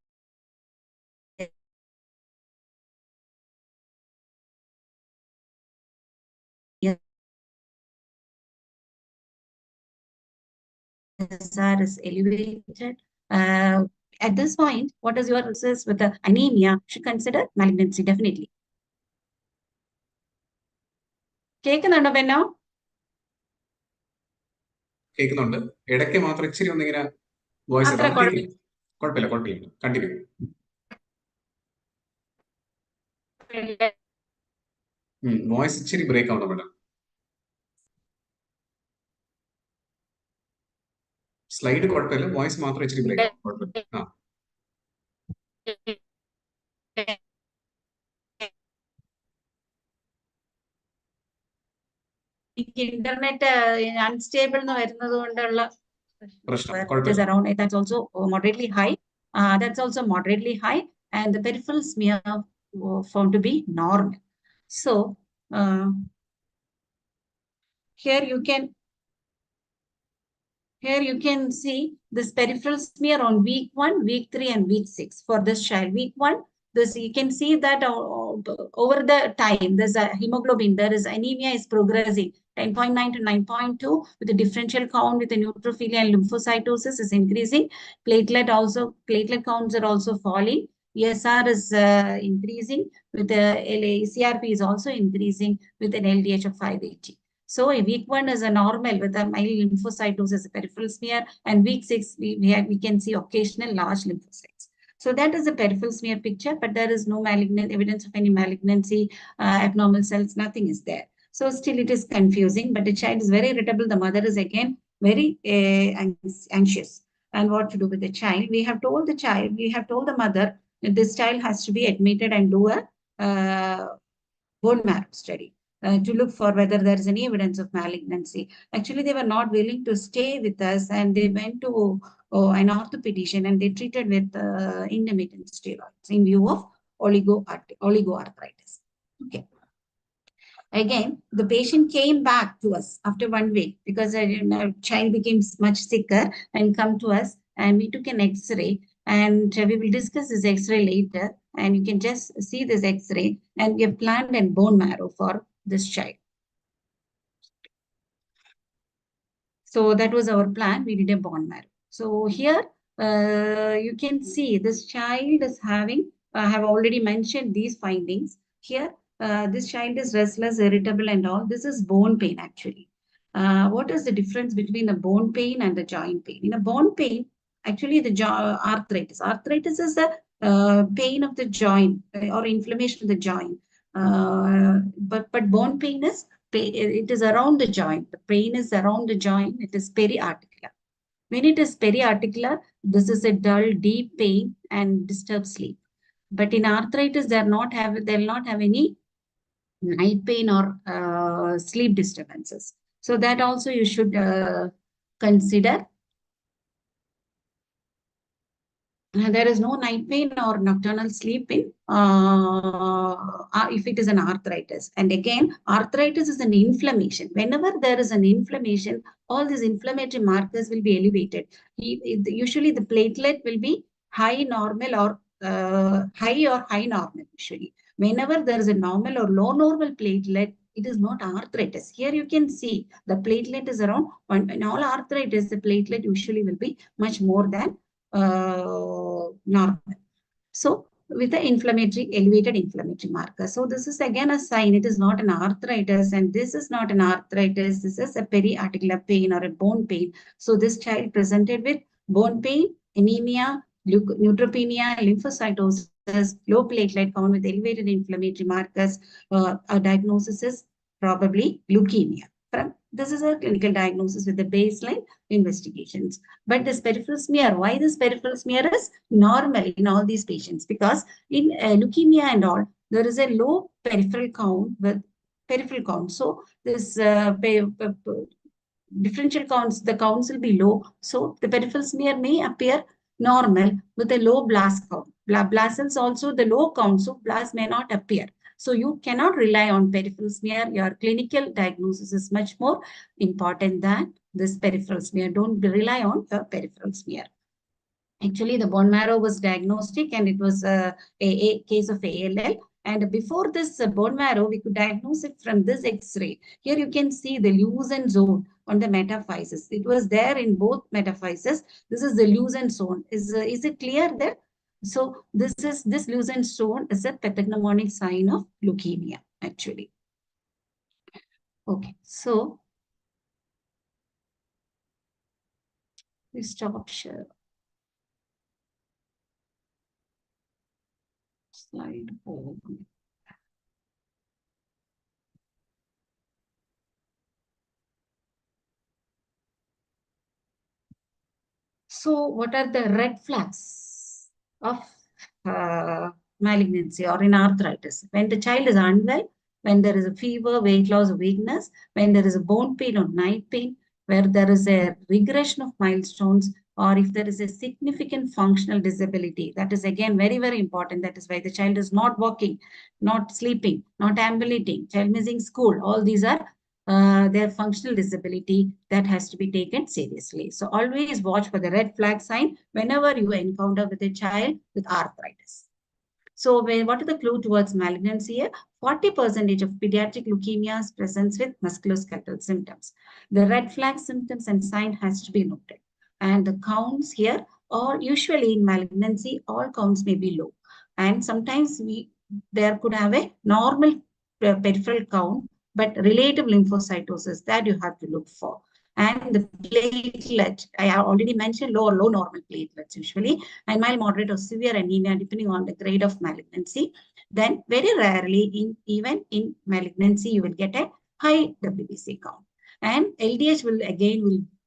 SR is elevated. At this point, what is your research with the anemia? Should consider malignancy, definitely. കേൾക്കുന്നുണ്ടോ പെന്നോ? കേൾക്കുന്നുണ്ട്. ഇടയ്ക്ക് മാത്രം ഇച്ചിരി ഒന്നിങ്ങനെ voice കുഴപ്പമില്ല, continue. Voice ഇച്ചിരി break ആവുന്നു madam. Slide കുഴപ്പമില്ല, വോയിസ് മാത്രം ഇച്ചിരി ബ്രേക്ക് ആവും. കുഴപ്പമില്ല. ഇന്റർനെറ്റ് അൺസ്റ്റേബിൾ എന്ന് വരുന്നത് കൊണ്ടുള്ള പ്രശ്നം. That's also moderately high. That's also moderately high, and the peripheral smear found to be normal. So here you can see this peripheral smear on week 1, week 3, and week 6 for this child. Week 1, this you can see that over the time, there's a hemoglobin, there is anemia is progressing 10.9 to 9.2, with the differential count with the neutrophilia and lymphocytosis is increasing. Platelet counts are also falling. ESR is increasing, with the CRP is also increasing with an LDH of 580. So week 1 is a normal with a mild lymphocytosis, peripheral smear, and week 6 we can see occasional large lymphocytes. So that is a peripheral smear picture, but there is no malignant evidence of any malignancy, abnormal cells, nothing is there. So still it is confusing, but the child is very irritable. The mother is again very anxious. And what to do with the child? We have told the mother that this child has to be admitted and do a bone marrow study. To look for whether there is any evidence of malignancy. Actually, they were not willing to stay with us, and they went to an orthopedician, and they treated with intermittent steroids in view of oligoarthritis. Okay. Again, the patient came back to us after 1 week because the child became much sicker and come to us, and we took an X-ray, and we will discuss this X-ray later, and you can just see this X-ray, and we have planned a bone marrow for this child. So that was our plan. We did a bone marrow. So here you can see this child is having, I have already mentioned these findings. Here, this child is restless, irritable, and all. This is bone pain actually. What is the difference between the bone pain and the joint pain? In a bone pain, actually the arthritis. Arthritis is the pain of the joint or inflammation of the joint. But bone pain is, it is around the joint. The pain is around the joint. It is periarticular. When it is periarticular, this is a dull, deep pain and disturbed sleep. But in arthritis, they'll not have any night pain or sleep disturbances. So that also you should consider. there is no night pain or nocturnal sleep pain if it is an arthritis. And again, arthritis is an inflammation. Whenever there is an inflammation, all these inflammatory markers will be elevated. Usually the platelet will be high normal or high normal usually. Whenever there is a normal or low normal platelet, it is not arthritis. Here you can see the platelet is around, in all arthritis, the platelet usually will be much more than normal. So with the elevated inflammatory marker. So this is again a sign. It is not an arthritis, and this is not an arthritis. This is a periarticular pain or a bone pain. So this child presented with bone pain, anemia, neutropenia, lymphocytosis, low platelet count with elevated inflammatory markers. A diagnosis is probably leukemia. This is a clinical diagnosis with the baseline investigations. But this peripheral smear, why this peripheral smear is normal in all these patients? Because in leukemia and all, there is a low peripheral count with peripheral count. So this differential counts, the counts will be low. So the peripheral smear may appear normal with a low blast count. Blast cells also the low count, so blast may not appear. So you cannot rely on peripheral smear. Your clinical diagnosis is much more important than this peripheral smear. Don't rely on the peripheral smear. Actually, the bone marrow was diagnostic and it was a case of ALL. And before this bone marrow, we could diagnose it from this X-ray. Here you can see the lucent zone on the metaphysis. It was there in both metaphysis. This is the lucent zone. Is it clear there? So this lucent zone is a pathognomonic sign of leukemia, actually. Okay, so please stop share. Slide over. So what are the red flags of malignancy or in arthritis? When the child is unwell, when there is a fever, weight loss, weakness, when there is a bone pain or night pain, where there is a regression of milestones, or if there is a significant functional disability, that is again very, very important. That is why the child is not walking, not sleeping, not ambulating, child missing school. All these are their functional disability that has to be taken seriously. So always watch for the red flag sign whenever you encounter with a child with arthritis. So what is the clue towards malignancy here? 40% of pediatric leukemias presents with musculoskeletal symptoms. The red flag symptoms and sign has to be noted. And the counts here, or usually in malignancy, all counts may be low. And sometimes there could have a normal peripheral count, but relative lymphocytosis that you have to look for. And the platelet, I have already mentioned low or low normal platelets usually, and mild, moderate, or severe anemia depending on the grade of malignancy. Then very rarely, even in malignancy, you will get a high WBC count. And LDH will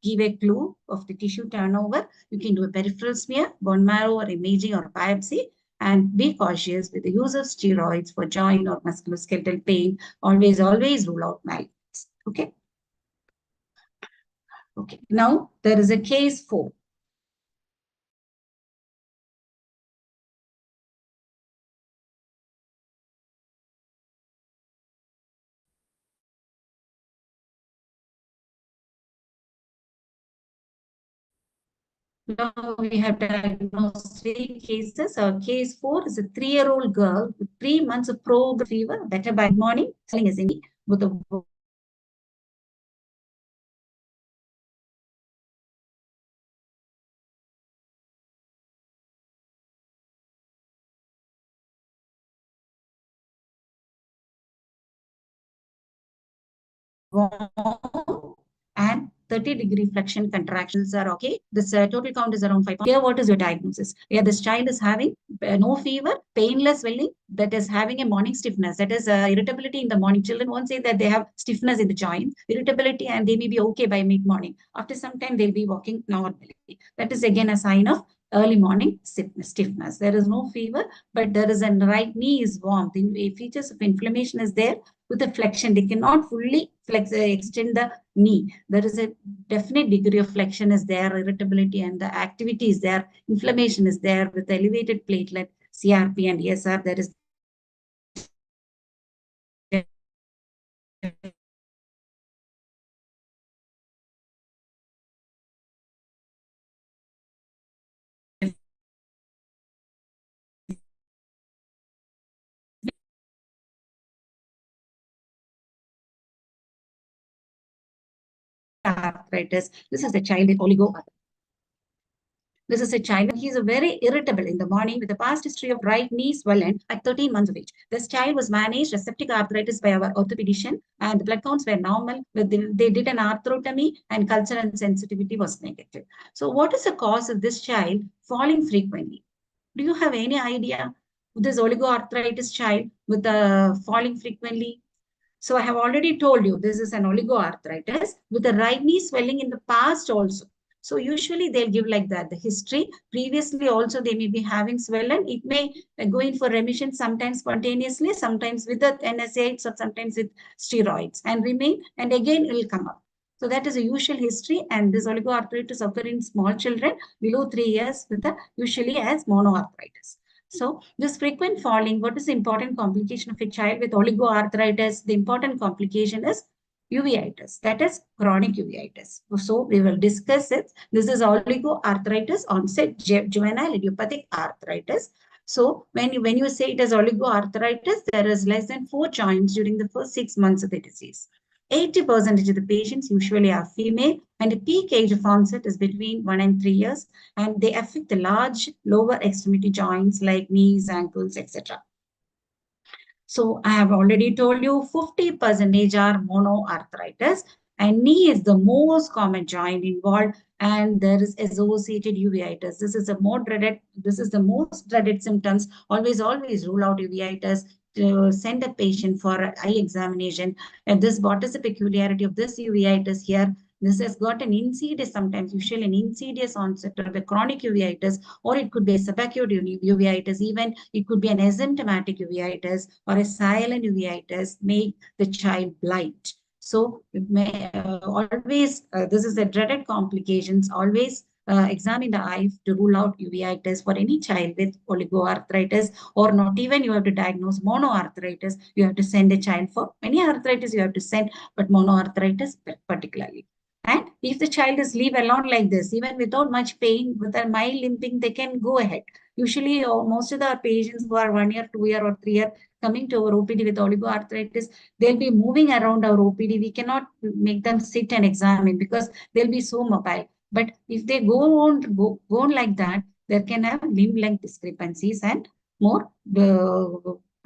give a clue of the tissue turnover. You can do a peripheral smear, bone marrow, or imaging or biopsy. And be cautious with the use of steroids for joint or musculoskeletal pain. Always rule out malignancy. Okay. Okay. Now there is a case 4. Now we have diagnosed 3 cases. Case 4 is a 3-year-old girl with 3 months of progressive fever, better by morning, swelling is in with a and 30-degree flexion contractions are okay. This total count is around 5. Here, what is your diagnosis? Here, this child is having no fever, painless swelling, that is having a morning stiffness, that is irritability in the morning. Children won't say that they have stiffness in the joint, irritability, and they may be okay by mid-morning. After some time, they'll be walking normally. That is again a sign of early morning stiffness. There is no fever, but there is a right knee is warm. The features of inflammation is there with the flexion. They cannot fully extend the knee. There is a definite degree of flexion is there, irritability, and the activity is there, inflammation is there with elevated platelet, CRP and ESR. There is arthritis. This is a child with oligoarthritis. This is a child, he is very irritable in the morning with a past history of right knee swelling at 13 months of age. This child was managed as septic arthritis by our orthopedician, and the blood counts were normal. They did an arthrotomy and culture and sensitivity was negative. So what is the cause of this child falling frequently? Do you have any idea? This oligoarthritis child with falling frequently. So I have already told you this is an oligoarthritis with the right knee swelling in the past also. So usually they'll give like that, the history. Previously also they may be having swelling. It may go in for remission sometimes spontaneously, sometimes with the NSAIDs or sometimes with steroids and remain, and again it will come up. So that is a usual history, and this oligoarthritis occur in small children below 3 years with the usually as monoarthritis. So this frequent falling, what is the important complication of a child with oligoarthritis? The important complication is uveitis, that is chronic uveitis. So we will discuss it. This is oligoarthritis onset juvenile idiopathic arthritis. So when you say it is oligoarthritis, there is less than 4 joints during the first 6 months of the disease. 80% of the patients usually are female, and the peak age of onset is between 1 and 3 years, and they affect the large lower extremity joints like knees, ankles, etc. So I have already told you 50% are monoarthritis, and knee is the most common joint involved, and there is associated uveitis. This is the most dreaded symptoms. Always rule out uveitis. To send a patient for an eye examination. And what is the peculiarity of this uveitis here? This has got an insidious, sometimes usually an insidious onset of the chronic uveitis, or it could be a subacute uveitis, even it could be an asymptomatic uveitis or a silent uveitis, make the child blind. So always, this is the dreaded complications, always examine the eye to rule out uveitis for any child with oligoarthritis, or not even you have to diagnose monoarthritis. You have to send a child for any arthritis you have to send, but monoarthritis particularly. And if the child is leave alone like this, even without much pain, with a mild limping, they can go ahead. Usually, most of the patients who are 1 year, 2 year, or 3 year coming to our OPD with oligoarthritis, they'll be moving around our OPD. We cannot make them sit and examine because they'll be so mobile. But if they go on like that, they can have limb length discrepancies and more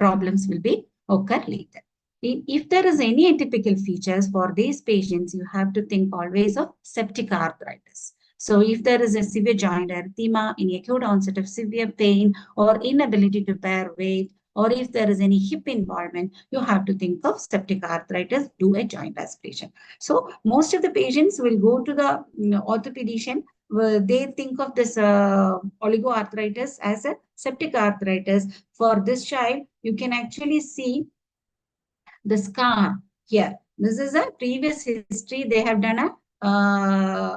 problems will be occur later. If there is any atypical features for these patients, you have to think always of septic arthritis. So if there is a severe joint erythema, any acute onset of severe pain or inability to bear weight, or if there is any hip involvement, you have to think of septic arthritis, do a joint aspiration. So most of the patients will go to the orthopedician. They think of this oligoarthritis as a septic arthritis. For this child, you can actually see the scar here. This is a previous history. They have done a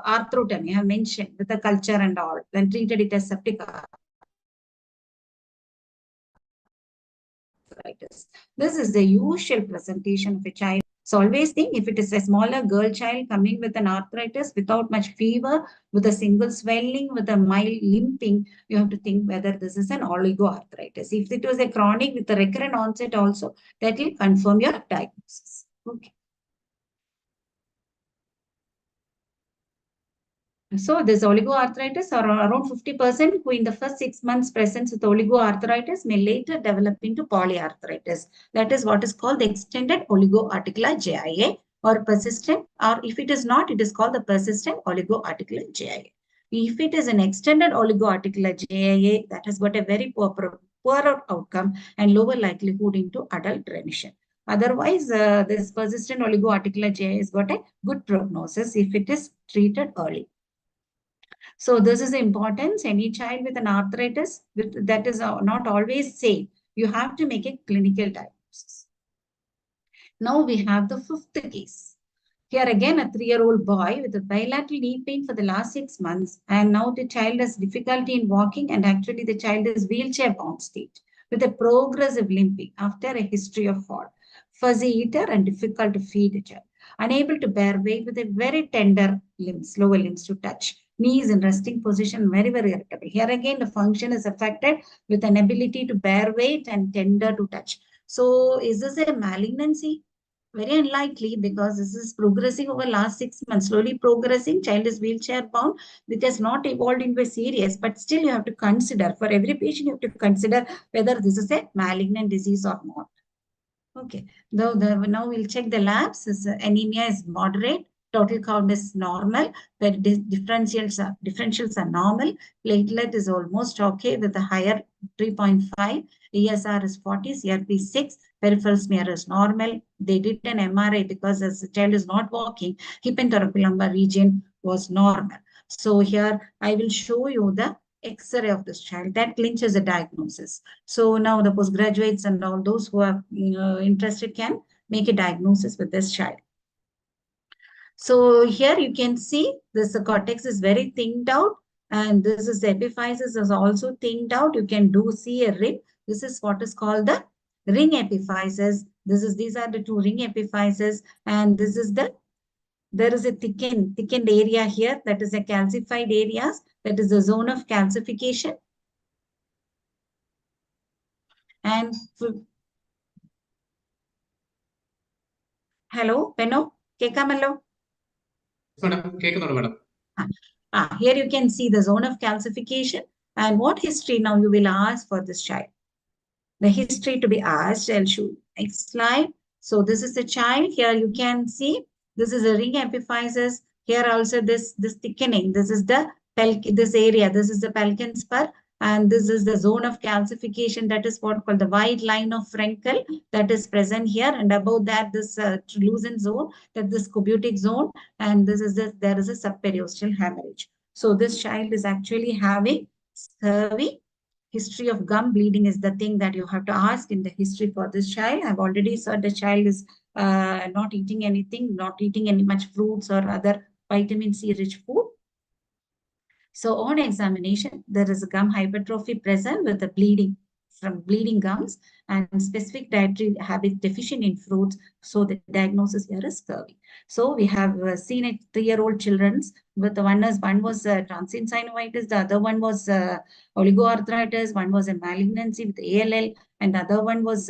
arthrotomy, I have mentioned, with the culture and all, then treated it as septic arthritis. This is the usual presentation of a child. So always think, if it is a smaller girl child coming with an arthritis without much fever, with a single swelling, with a mild limping, you have to think whether this is an oligoarthritis. If it was a chronic with a recurrent onset also, that will confirm your diagnosis. Okay. So this oligoarthritis, or around 50% who in the first 6 months presents with oligoarthritis may later develop into polyarthritis. That is what is called the extended oligoarticular JIA, or persistent, or if it is not, it is called the persistent oligoarticular JIA. If it is an extended oligoarticular JIA, that has got a very poorer outcome and lower likelihood into adult remission. Otherwise, this persistent oligoarticular JIA has got a good prognosis if it is treated early. So this is the importance. Any child with an arthritis, that is not always safe. You have to make a clinical diagnosis. Now we have the fifth case. Here again, a 3-year-old boy with a bilateral knee pain for the last 6 months. And now the child has difficulty in walking, and actually the child is wheelchair-bound state with a progressive limping after a history of fall. Fuzzy eater and difficult to feed a child. Unable to bear weight with a very tender limbs, lower limbs to touch. Knees in resting position, very, very irritable. Here again, the function is affected with an ability to bear weight and tender to touch. So is this a malignancy? Very unlikely, because this is progressing over last 6 months, slowly progressing. Child is wheelchair bound. It has not evolved into a serious, but still you have to consider, for every patient, you have to consider whether this is a malignant disease or not. Okay, now we'll check the labs. Anemia is moderate. Total count is normal, but differentials are normal. Platelet is almost okay with a higher 3.5. ESR is 40, CRP 6. Peripheral smear is normal. They did an MRI because as the child is not walking, hip and thoracolumbar region was normal. So here I will show you the X-ray of this child that clinches the diagnosis. So now the postgraduates and all those who are interested can make a diagnosis with this child. So here you can see this cortex is very thinned out, and this is the epiphysis is also thinned out. You can see a ring. This is what is called the ring epiphysis. These are the 2 ring epiphysis, and this is there is a thickened area here, that is a calcified areas, that is the zone of calcification. And hello, Benno, Kekamallo. Madam. Here you can see the zone of calcification. And what history now you will ask for this child? The history to be asked, I'll show you. Next slide. So this is the child. Here you can see this is a ring epiphysis. Here also this thickening. This is this area. This is the Pelkin spur. And this is the zone of calcification. That is what called the white line of Frenkel that is present here. And above that, this lucent zone, that this cubutic zone. And there is a subperiosteal hemorrhage. So this child is actually having scurvy. History of gum bleeding is the thing that you have to ask in the history for this child. I've already said the child is not eating anything, not eating any much fruits or other vitamin C rich food. So on examination, there is a gum hypertrophy present with the bleeding from bleeding gums and specific dietary habit deficient in fruits. So the diagnosis here is scurvy. So we have seen it 3-year-old children with one was transient synovitis, the other one was oligoarthritis, one was a malignancy with ALL, and the other one was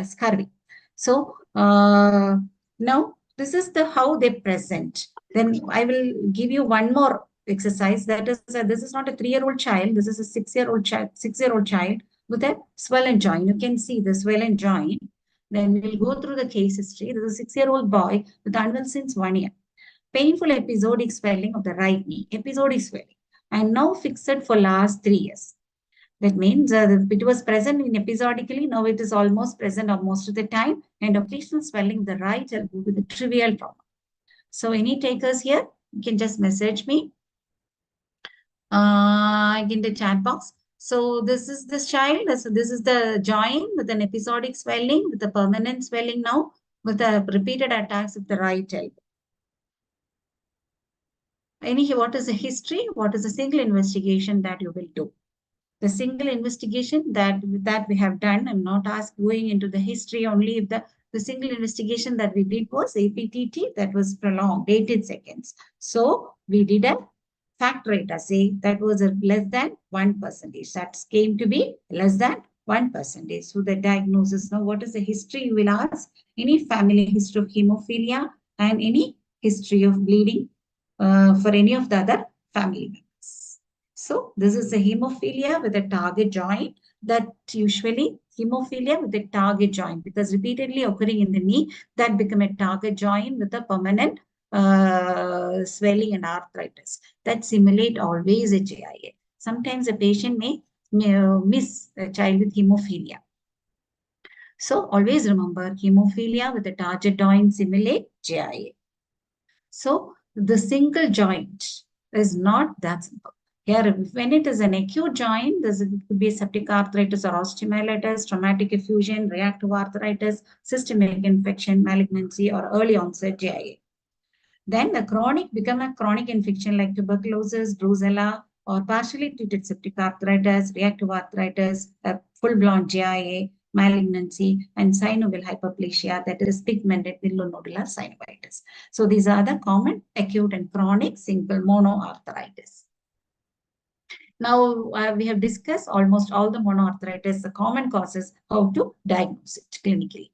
scurvy. So now this is how they present. Then I will give you one more exercise. That is, this is not a 3-year-old child. This is a 6-year-old child with a swollen joint. You can see the swollen joint. Then we'll go through the case history. This is a 6-year-old boy with unwell since 1 year. Painful episodic swelling of the right knee. Episodic swelling. And now fixed for last 3 years. That means it was present in episodically. Now it is almost present most of the time. And occasional swelling of the right elbow with a trivial trauma. So any takers here, you can just message me in the chat box. So this is this child. So this is the joint with an episodic swelling, with a permanent swelling now, with the repeated attacks of the right elbow. What is the history? What is the single investigation that you will do? The single investigation that we have done, I'm not going into the history only. If the single investigation that we did was APTT, that was prolonged, 18 seconds. So we did a fact rate assay that was less than 1%. That came to be less than 1%. So the diagnosis. Now, what is the history? You will ask any family history of hemophilia and any history of bleeding for any of the other family members. So this is a hemophilia with a target joint. That usually hemophilia with a target joint, because repeatedly occurring in the knee, that become a target joint with a permanent swelling and arthritis. That simulate always a JIA. Sometimes a patient may miss a child with hemophilia. So always remember, hemophilia with a target joint simulate JIA. So the single joint is not that simple. Here, when it is an acute joint, this could be septic arthritis or osteomyelitis, traumatic effusion, reactive arthritis, systemic infection, malignancy, or early onset GIA. Then the chronic become a chronic infection like tuberculosis, brucella, or partially treated septic arthritis, reactive arthritis, full-blown GIA, malignancy, and synovial hyperplasia, that is pigmented villonodular synovitis. So these are the common acute and chronic simple monoarthritis. Now we have discussed almost all the monoarthritis, the common causes, how to diagnose it clinically.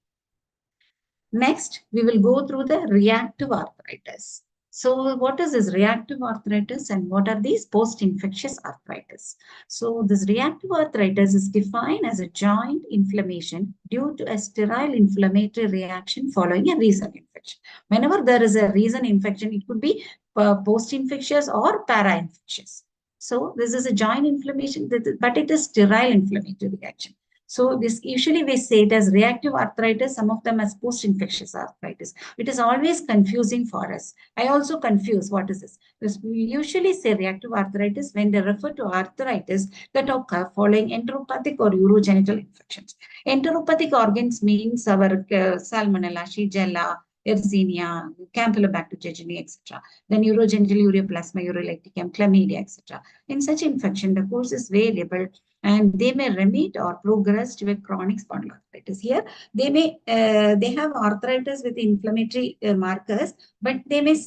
Next, we will go through the reactive arthritis. So what is this reactive arthritis and what are these post-infectious arthritis? So this reactive arthritis is defined as a joint inflammation due to a sterile inflammatory reaction following a recent infection. Whenever there is a recent infection, it could be post-infectious or para-infectious. So this is a joint inflammation, but it is sterile inflammatory reaction. So this usually we say it as reactive arthritis, some of them as post-infectious arthritis. It is always confusing for us. I also confuse what is this. Because we usually say reactive arthritis when they refer to arthritis that occur following enteropathic or urogenital infections. Enteropathic organs means our Salmonella, Shigella, Yersinia, Campylobacter jejuni, etc. Then urogenital ureaplasma, urolacticum, chlamydia, etc. In such infection, the course is variable and they may remit or progress to a chronic spondyloarthritis. Here, they may they have arthritis with inflammatory markers, but they may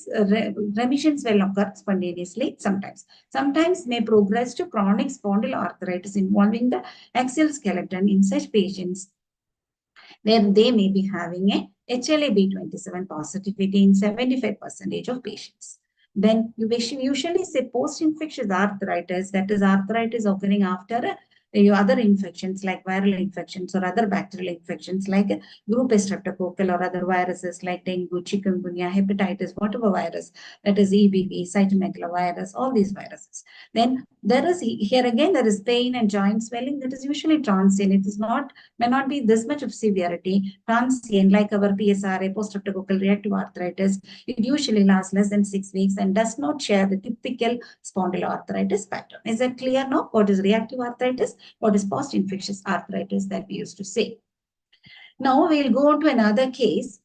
remissions will occur spontaneously sometimes. Sometimes may progress to chronic spondyloarthritis involving the axial skeleton in such patients where they may be having a HLA-B27 positivity in 75% of patients. Then you usually say post-infectious arthritis, that is arthritis occurring after other infections like viral infections or other bacterial infections like group streptococcal or other viruses like dengue, chikungunya, hepatitis, whatever virus, that is EBV, cytomegalovirus, all these viruses. Then there is, here again, there is pain and joint swelling that is usually transient. It is not, may not be this much of severity, transient like our PSRA, post-streptococcal reactive arthritis. It usually lasts less than 6 weeks and does not share the typical spondyloarthritis pattern. Is that clear now? What is reactive arthritis? What is post-infectious arthritis that we used to say? Now we'll go on to another case.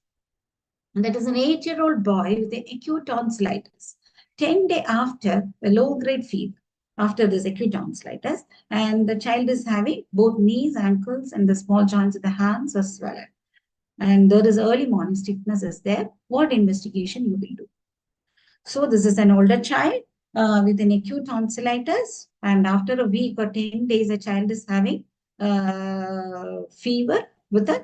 That is an 8-year-old boy with an acute tonsillitis. 10 days after a low-grade fever, after this acute tonsillitis, and the child is having both knees, ankles, and the small joints of the hands are swollen. And there is early morning stiffness is there. What investigation you will do? So this is an older child with an acute tonsillitis, and after a week or 10 days, a child is having fever with the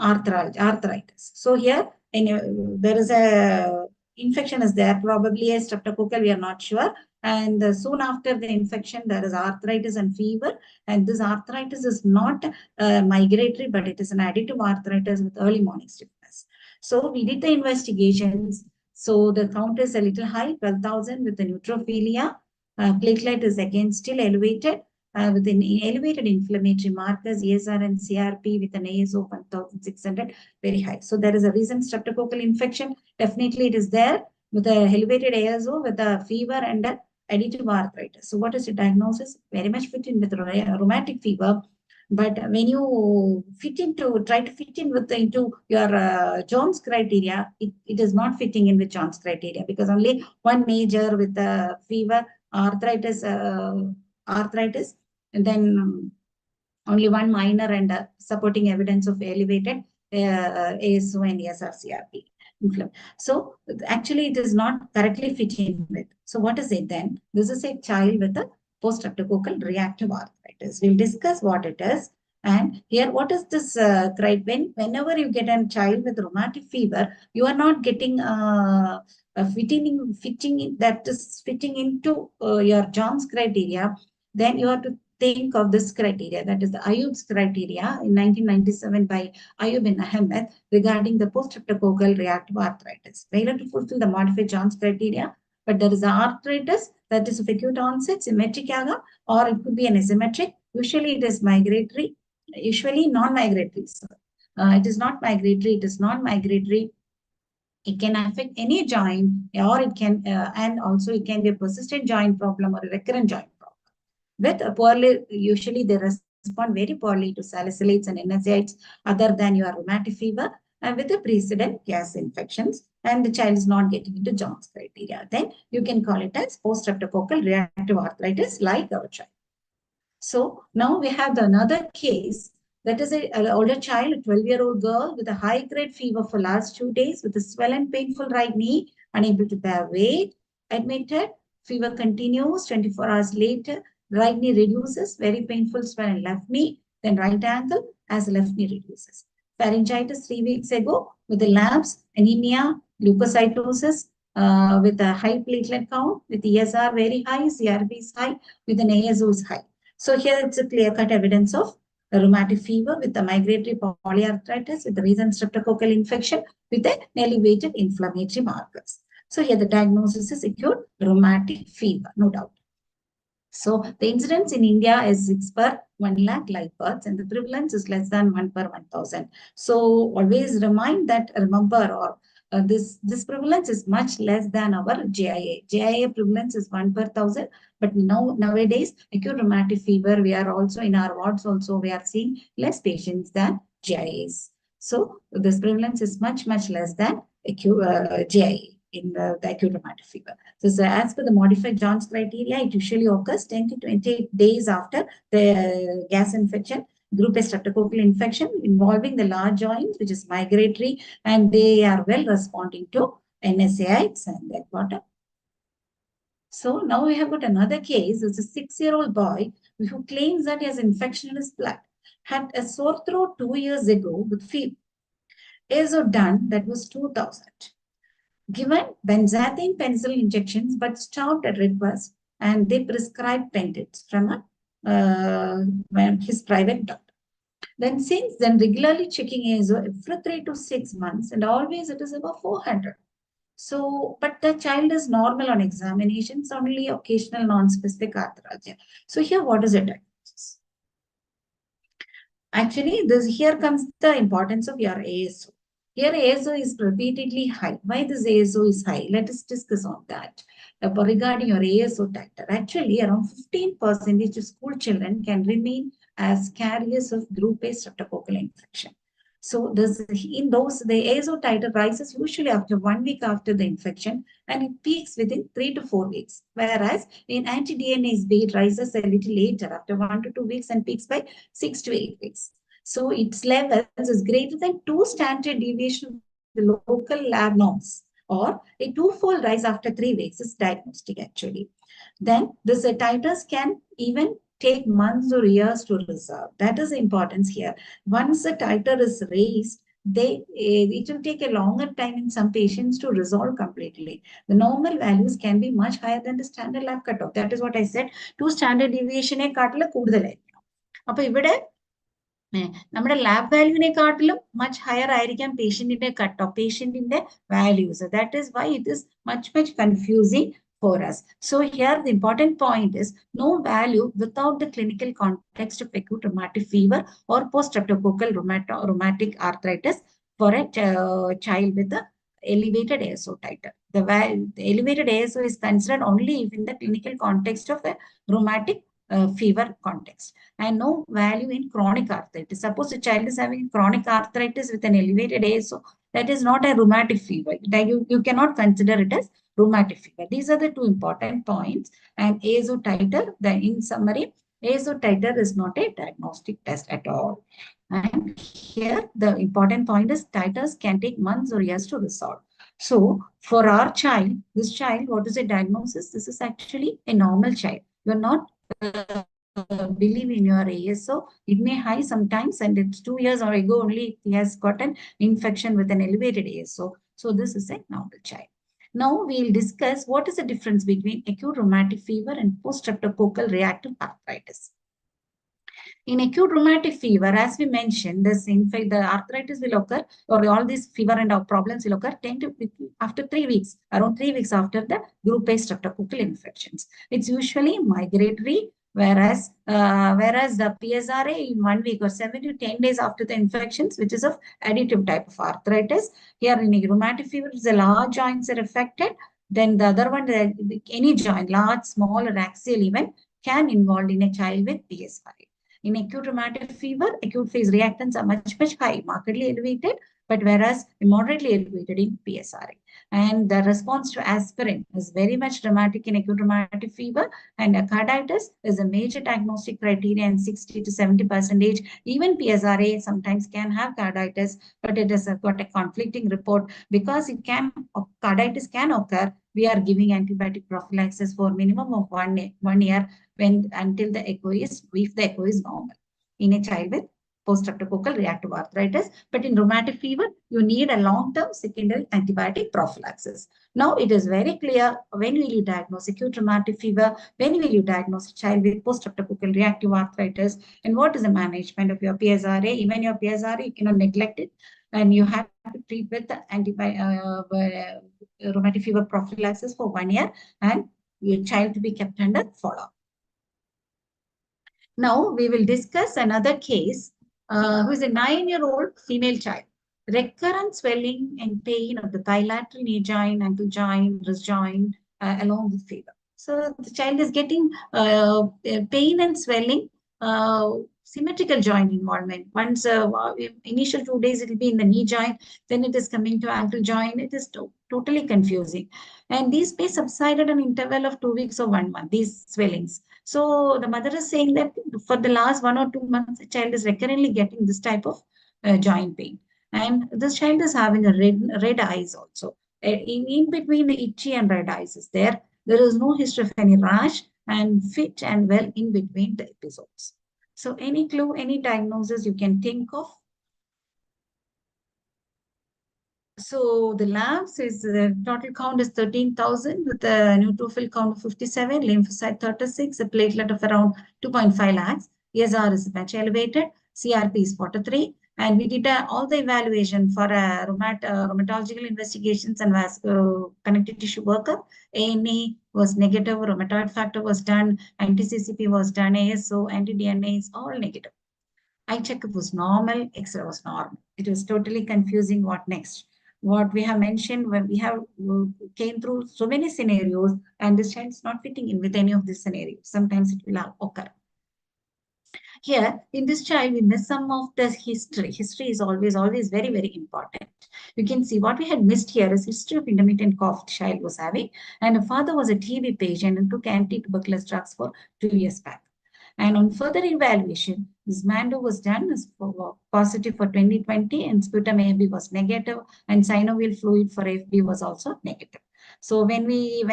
arthritis. So here, there is a infection is there, probably a streptococcal, we are not sure. And soon after the infection, there is arthritis and fever. And this arthritis is not migratory, but it is an additive arthritis with early morning stiffness. So we did the investigations. So the count is a little high, 12,000 with the neutrophilia. Platelet is again still elevated with an elevated inflammatory markers, ESR and CRP with an ASO 1,600, very high. So there is a recent streptococcal infection. Definitely it is there with a elevated ASO with a fever and a additive arthritis. So what is the diagnosis? Very much fit in with rheumatic fever. But when you try to fit in with into your Jones criteria, it is not fitting in with Jones criteria because only one major with the fever, arthritis, and then only one minor and supporting evidence of elevated ASO and ESR-CRP. So actually it is not correctly fitting with. So what is it then? This is a child with a post-streptococcal reactive arthritis. We'll discuss what it is. And here, what is this whenever you get a child with rheumatic fever, you are not getting fitting into your Jones criteria. Then you have to think of this criteria, that is the Ayub's criteria in 1997 by Ayub and Ahmed regarding the post-streptococcal reactive arthritis. Failure to fulfill the modified Jones criteria, but there is arthritis that is of acute onset, symmetric or it could be an asymmetric. Usually it is migratory, usually non-migratory. So, it is not migratory, it is non-migratory. It can affect any joint or it can, and also it can be a persistent joint problem or a recurrent joint with poorly, usually they respond very poorly to salicylates and NSAIDs other than your rheumatic fever, and with the precedent gas infections, and the child is not getting into Jones criteria. Then you can call it as post-streptococcal reactive arthritis like our child. So now we have another case. That is an older child, a 12-year-old girl with a high-grade fever for last 2 days with a swollen, painful right knee, unable to bear weight, admitted. Fever continues 24 hours later. Right knee reduces, very painful swelling left knee, then right ankle as left knee reduces. Pharyngitis 3 weeks ago with the labs, anemia, leukocytosis, with a high platelet count, with ESR very high, CRP is high, with an ASO is high. So here it's a clear-cut evidence of a rheumatic fever with a migratory polyarthritis with the recent streptococcal infection with an elevated inflammatory markers. So here the diagnosis is acute rheumatic fever, no doubt. So the incidence in India is 6 per 1 lakh live births, and the prevalence is less than 1 per 1,000. So always remember, or this prevalence is much less than our JIA. JIA prevalence is 1 per 1,000, but nowadays acute rheumatic fever, we are also in our wards also we are seeing less patients than JIAs. So this prevalence is much less than acute JIA in the acute rheumatic fever. So as per the modified Jones criteria, it usually occurs 10 to 20 days after the gas infection, group A streptococcal infection involving the large joints, which is migratory, and they are well responding to NSAIDs and that water. So now we have got another case. It's a 6-year-old boy who claims that he has infection in his blood, had a sore throat 2 years ago with fever. ASO done, that was 2,000. Given benzathine penicillin injections, but stopped at request, and they prescribed Pentits from his private doctor. Then since then, regularly checking ASO every 3 to 6 months, and always it is above 400. So, but the child is normal on examinations, only occasional non-specific arthralgia. So here, what is the diagnosis? Actually, here comes the importance of your ASO. Here, ASO is repeatedly high. Why this ASO is high? Let us discuss on that. Regarding your ASO titer, actually, around 15% of school children can remain as carriers of group A streptococcal infection. So the ASO titer rises usually after 1 week after the infection, and it peaks within 3 to 4 weeks. Whereas in anti-DNase B, it rises a little later after 1 to 2 weeks and peaks by 6 to 8 weeks. So its levels is greater than 2 standard deviations of the local lab norms, or a 2-fold rise after 3 weeks is diagnostic actually. Then this titers can even take months or years to resolve. That is the importance here. Once the titer is raised, it will take a longer time in some patients to resolve completely. The normal values can be much higher than the standard lab cutoff. That is what I said. 2 standard deviation അപ്പോൾ ഇവിടെ നമ്മുടെ lab വാല്യൂവിനെക്കാട്ടിലും much higher ആയിരിക്കാം പേഷ്യന്റിന്റെ cut off പേഷ്യന്റിന്റെ values. That is why it is much confusing for us. So here the important point is no value without the clinical context of acute rheumatic fever or post-streptococcal rheumatic arthritis for a child with the elevated ASO titer. The elevated ASO is considered only if in the clinical context of a rheumatic fever context, and no value in chronic arthritis. Suppose a child is having chronic arthritis with an elevated ASO, that is not a rheumatic fever. You cannot consider it as rheumatic fever. These are the 2 important points. And ASO titer, in summary, ASO titer is not a diagnostic test at all. And here the important point is titers can take months or years to resolve. So for our child, this child, what is the diagnosis? This is actually a normal child. You are not believe in your ASO. It may high sometimes, and it's 2 years ago only he has gotten infection with an elevated ASO. So this is a normal child. Now we'll discuss what is the difference between acute rheumatic fever and post-streptococcal reactive arthritis. In acute rheumatic fever, as we mentioned, the arthritis will occur, or all these fever and problems will occur after 3 weeks, around 3 weeks after the group A streptococcal infections. It's usually migratory, whereas the PSRA in 1 week or 7 to 10 days after the infections, which is of additive type of arthritis. Here in rheumatic fever, the large joints are affected. Then the other one, any joint, large, small, or axial even, can involve in a child with PSRA. In acute rheumatic fever, acute phase reactants are much high, markedly elevated, but whereas moderately elevated in PSRA. And the response to aspirin is very much dramatic in acute rheumatic fever, and carditis is a major diagnostic criteria in 60 to 70%. Even PSRA sometimes can have carditis, but it has got a conflicting report because carditis can occur. We are giving antibiotic prophylaxis for minimum of 1 year until the echo is, if the echo is normal in a child with post-streptococcal reactive arthritis. But in rheumatic fever, you need a long-term secondary antibiotic prophylaxis. Now it is very clear, when will you diagnose acute rheumatic fever, when will you diagnose a child with post-streptococcal reactive arthritis, and what is the management of your PSRA. Even your PSRA, you cannot neglect it, and you have to treat with the rheumatic fever prophylaxis for 1 year, and your child to be kept under follow-up. Now we will discuss another case, who is a 9-year-old female child. Recurrent swelling and pain of the bilateral knee joint, ankle joint, wrist joint, along with fever. So the child is getting pain and swelling, symmetrical joint involvement. Once initial 2 days it will be in the knee joint, then it is coming to ankle joint. It is totally confusing, and these may subside at an interval of 2 weeks or 1 month, these swellings. So the mother is saying that for the last 1 or 2 months, the child is recurrently getting this type of joint pain, and this child is having a red eyes also. In between the itchy and red eyes is there. There is no history of any rash, and fit and well in between the episodes. So any clue, any diagnosis you can think of? So the labs is the total count is 13,000 with a neutrophil count of 57, lymphocyte 36, a platelet of around 2.5 lakhs. ESR is much elevated, CRP is 43, and we did all the evaluation for rheumatological investigations and connective tissue workup. ANE was negative, rheumatoid factor was done, anti-CCP was done, ASO, anti-DNA is all negative. Eye checkup was normal, X-ray was normal. It was totally confusing. What next? What we have mentioned, when we have came through so many scenarios, and this child is not fitting in with any of these scenarios. Sometimes it will occur. Here, in this child, we miss some of the history. History is always very important. You can see what we had missed here is history of intermittent cough the child was having, and the father was a TB patient and took anti-tuberculous drugs for 2 years back. And on further evaluation, this Mando was done as positive for 2020, and sputum AFB was negative, and synovial fluid for AFB was also negative. So when we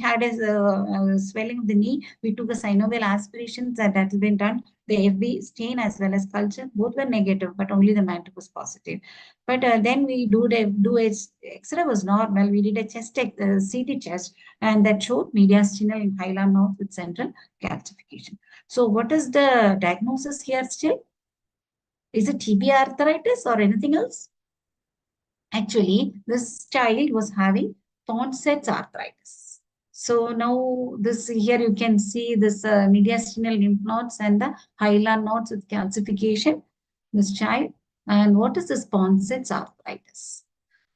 had a swelling of the knee, we took a synovial aspirations, that has been done. The AFB stain as well as culture, both were negative, but only the Mando was positive. But then we do X-ray was normal. We did a chest CT chest, and that showed mediastinal and hilar node with central calcification. So what is the diagnosis here still? Is it TB arthritis or anything else? Actually, this child was having Ponsets arthritis. So now this here you can see this mediastinal lymph nodes and the hilar nodes with calcification, this child. And what is this Ponsets arthritis?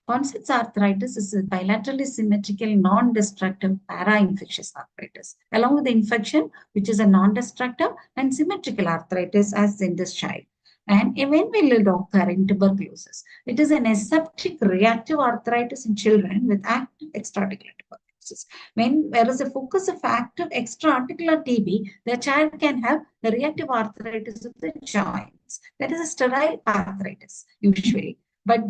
Ponsets arthritis is a bilaterally symmetrical, non-destructive para-infectious arthritis, along with the infection, which is a non-destructive and symmetrical arthritis as in this child. And when will it occur in tuberculosis? It is an aseptic reactive arthritis in children with active extra-articular tuberculosis. When there is a focus of active extra-articular TB, the child can have the reactive arthritis of the joints. That is a sterile arthritis, usually. But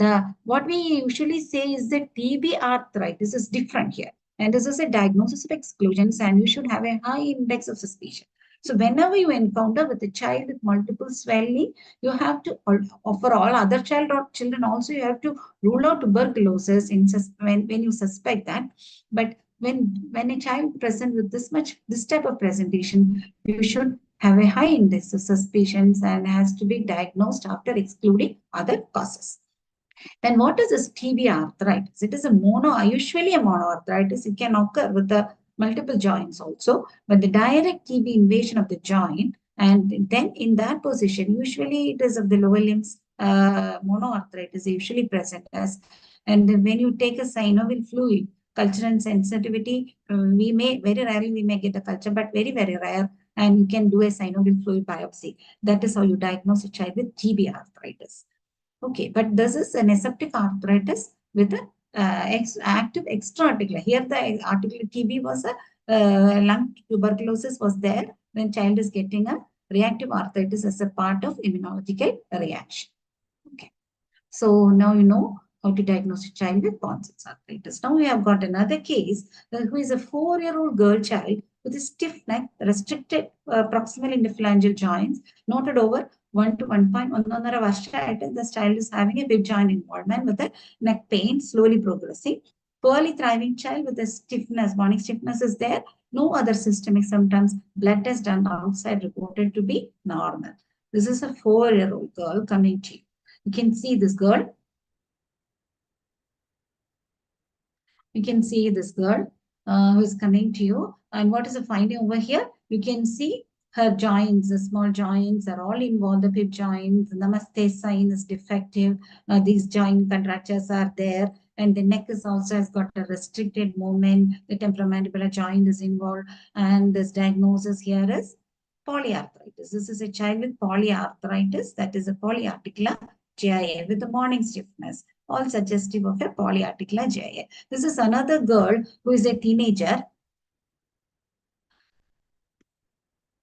what we usually say is that TB arthritis is different here. And this is a diagnosis of exclusions, and you should have a high index of suspicion. So whenever you encounter with a child with multiple swelling, you have to, for all other children also, you have to rule out tuberculosis when you suspect that. But when a child present with this type of presentation, you should have a high index of suspicions and has to be diagnosed after excluding other causes. Then what is this TB arthritis? It is usually a monoarthritis. It can occur with the multiple joints also, but the direct TB invasion of the joint, and then in that position, usually it is of the lower limbs, monoarthritis usually present as. And when you take a synovial fluid, culture and sensitivity, very rarely we may get a culture, but very rare, and you can do a synovial fluid biopsy. That is how you diagnose a child with TB arthritis. Okay, but this is an aseptic arthritis with a active extra-articular. Here the articular TB was a lung tuberculosis was there when child is getting a reactive arthritis as a part of immunological reaction. Okay, so now you know how to diagnose a child with Ponson's arthritis. Now we have got another case who is a 4-year-old girl child with a stiff neck, restricted proximal interphalangeal joints, noted over 1 to 1.1 varsha. This child is having a big joint involvement with a neck pain, slowly progressing. Poorly thriving child with a stiffness, morning stiffness is there. No other systemic symptoms. Blood test done outside reported to be normal. This is a 4-year-old girl coming to you. You can see this girl. You can see this girl who is coming to you. And what is the finding over here? You can see her joints, the small joints are all involved, the hip joints, the namaste sign is defective. These joint contractures are there. And the neck is also has got a restricted movement. The temporomandibular joint is involved. And this diagnosis here is polyarthritis. This is a child with polyarthritis, that is a polyarticular GIA with the morning stiffness, all suggestive of a polyarticular GIA. This is another girl who is a teenager.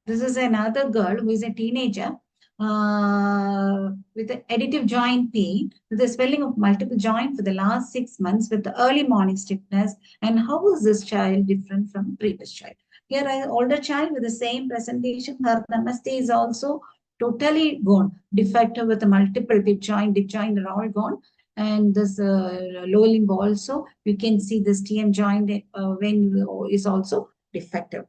This is another girl who is a teenager with an additive joint pain, with the swelling of multiple joints for the last 6 months, with the early morning stiffness. And how is this child different from previous child? Here, an older child with the same presentation, her namaste is also totally gone, defective with the multiple hip joint are all gone. And this lower limb also, you can see this TM joint is also defective.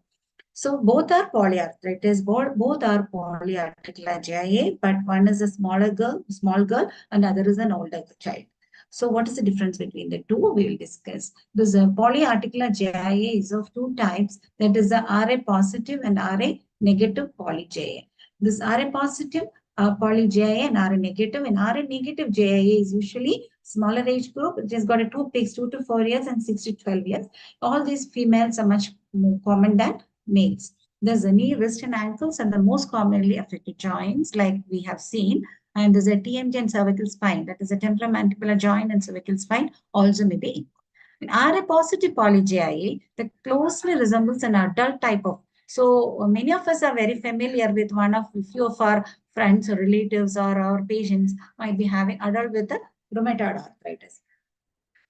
So both are polyarthritis, both are polyarticular GIA, but one is a small girl, and other is an older child. So what is the difference between the two? We will discuss. This polyarticular GIA is of two types. That is the RA positive and RA negative poly GIA. This RA positive poly GIA and RA negative. And RA negative GIA is usually smaller age group. It has got a 2 peaks, 2 to 4 years and 6 to 12 years. All these females are much more common than males. There's a knee, wrist, and ankles, and the most commonly affected joints, like we have seen. And there's a TMJ and cervical spine, that is a temporomandibular joint and cervical spine, also may be involved. In RA positive poly GIA, that closely resembles an adult type of. So many of us are very familiar with a few of our friends or relatives or our patients might be having adult with a rheumatoid arthritis.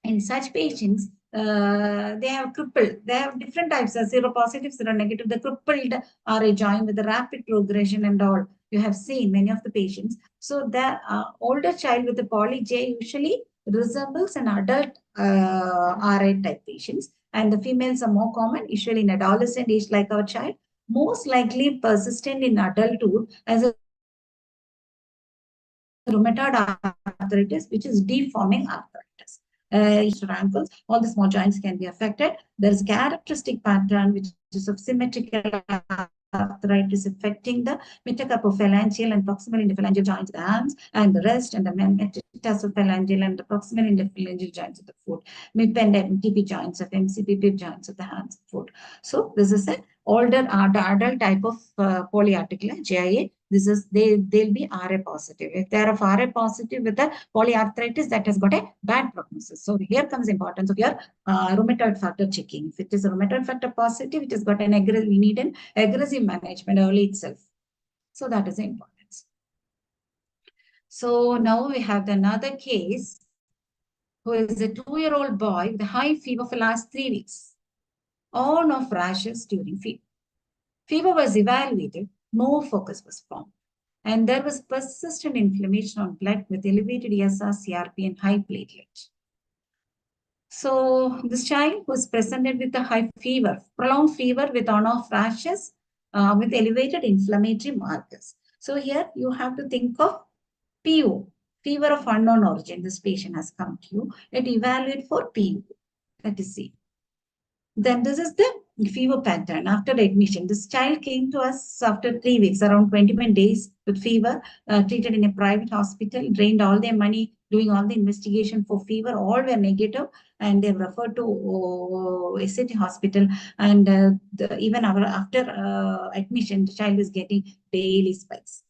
In such patients, they have crippled. They have different types of seropositive, seronegative. The crippled are a joint with a rapid progression and all. You have seen many of the patients. So the older child with the poly J usually resembles an adult RA type patients. And the females are more common, usually in adolescent age like our child. Most likely persistent in adulthood as a rheumatoid arthritis, which is deforming arthritis. Ankles, all the small joints can be affected. There is a characteristic pattern which is of symmetrical arthritis affecting the metacarpophalangeal and proximal interphalangeal joints of the hands and the wrist, and the metatarsalophalangeal and the proximal interphalangeal joints of the foot, mid-pendant TP joints of MCP joints of the hands and foot. So this is an older adult type of polyarticular GIA. This is they'll be RA positive. If they are of RA positive with the polyarthritis, that has got a bad prognosis. So here comes the importance of your rheumatoid factor checking. If it is a rheumatoid factor positive, it has got an aggressive. We need an aggressive management early itself. So that is the importance. So now we have another case who is a 2-year-old boy with a high fever for the last 3 weeks. On of rashes during fever. Fever was evaluated, no focus was found. And there was persistent inflammation on blood with elevated ESR, CRP, and high platelet. So this child was presented with a high fever, prolonged fever with on-off rashes with elevated inflammatory markers. So here you have to think of PO, fever of unknown origin. This patient has come to you. Let evaluate for PO. Let us see. Then this is the fever pattern after admission. This child came to us after 3 weeks, around 21 days with fever, treated in a private hospital, drained all their money, doing all the investigation for fever, all were negative, and they were referred to SATH hospital. And even after admission, the child is getting daily spikes.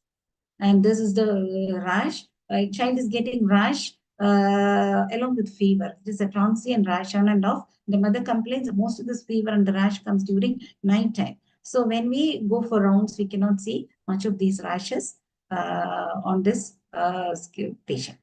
And this is the rash. Child is getting rash along with fever. It is a transient rash on and off. The mother complains most of this fever and the rash comes during night time. So when we go for rounds, we cannot see much of these rashes on this patient.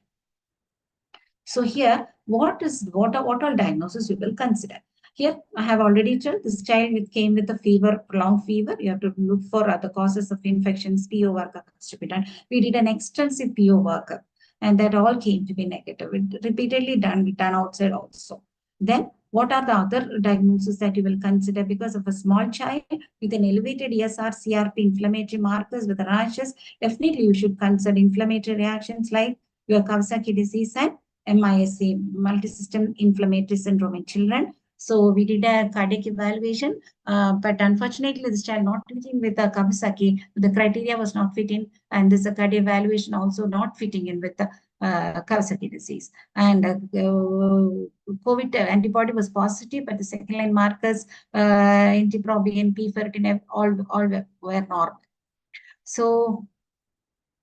So here, what all diagnosis you will consider? Here, I have already told this child came with a fever, prolonged fever. You have to look for other causes of infections, PO workup has to be done. We did an extensive PO workup, and that all came to be negative. It repeatedly done outside also. Then, what are the other diagnoses that you will consider? Because of a small child with an elevated ESR, CRP, inflammatory markers with rashes, definitely you should consider inflammatory reactions like your Kawasaki disease and MISC, multi-system inflammatory syndrome in children. So we did a cardiac evaluation, but unfortunately, this child not fitting with the Kawasaki. The criteria was not fitting, and this cardiac evaluation also not fitting in with the Kawasaki disease. And COVID antibody was positive, but the second line markers, antipro, BNP, ferritin, all were normal. So.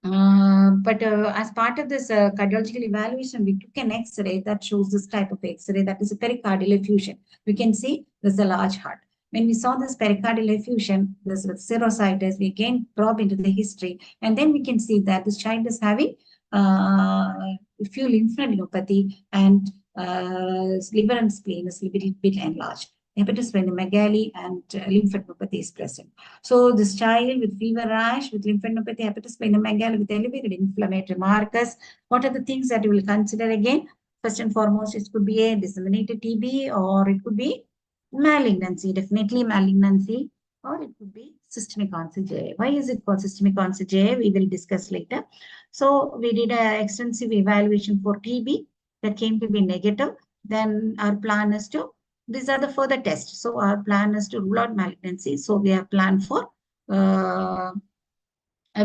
But as part of this cardiological evaluation, we took an X-ray that shows this type of X-ray, that is a pericardial effusion. We can see there's a large heart. When we saw this pericardial effusion, this with serositis, we again probe into the history, and then we can see that this child is having few lymphadenopathy, and liver and spleen is a little bit enlarged. Hepatosplenomegaly and lymphadenopathy is present. So this child with fever rash, with lymphadenopathy, hepatosplenomegaly, with elevated inflammatory markers, what are the things that you will consider again? First and foremost, it could be a disseminated TB, or it could be malignancy, definitely malignancy, or it could be systemic onset JA. Why is it called systemic onset JA? We will discuss later. So we did an extensive evaluation for TB that came to be negative. Then our plan is to, these are the further tests. So our plan is to rule out malignancy. So we have planned for a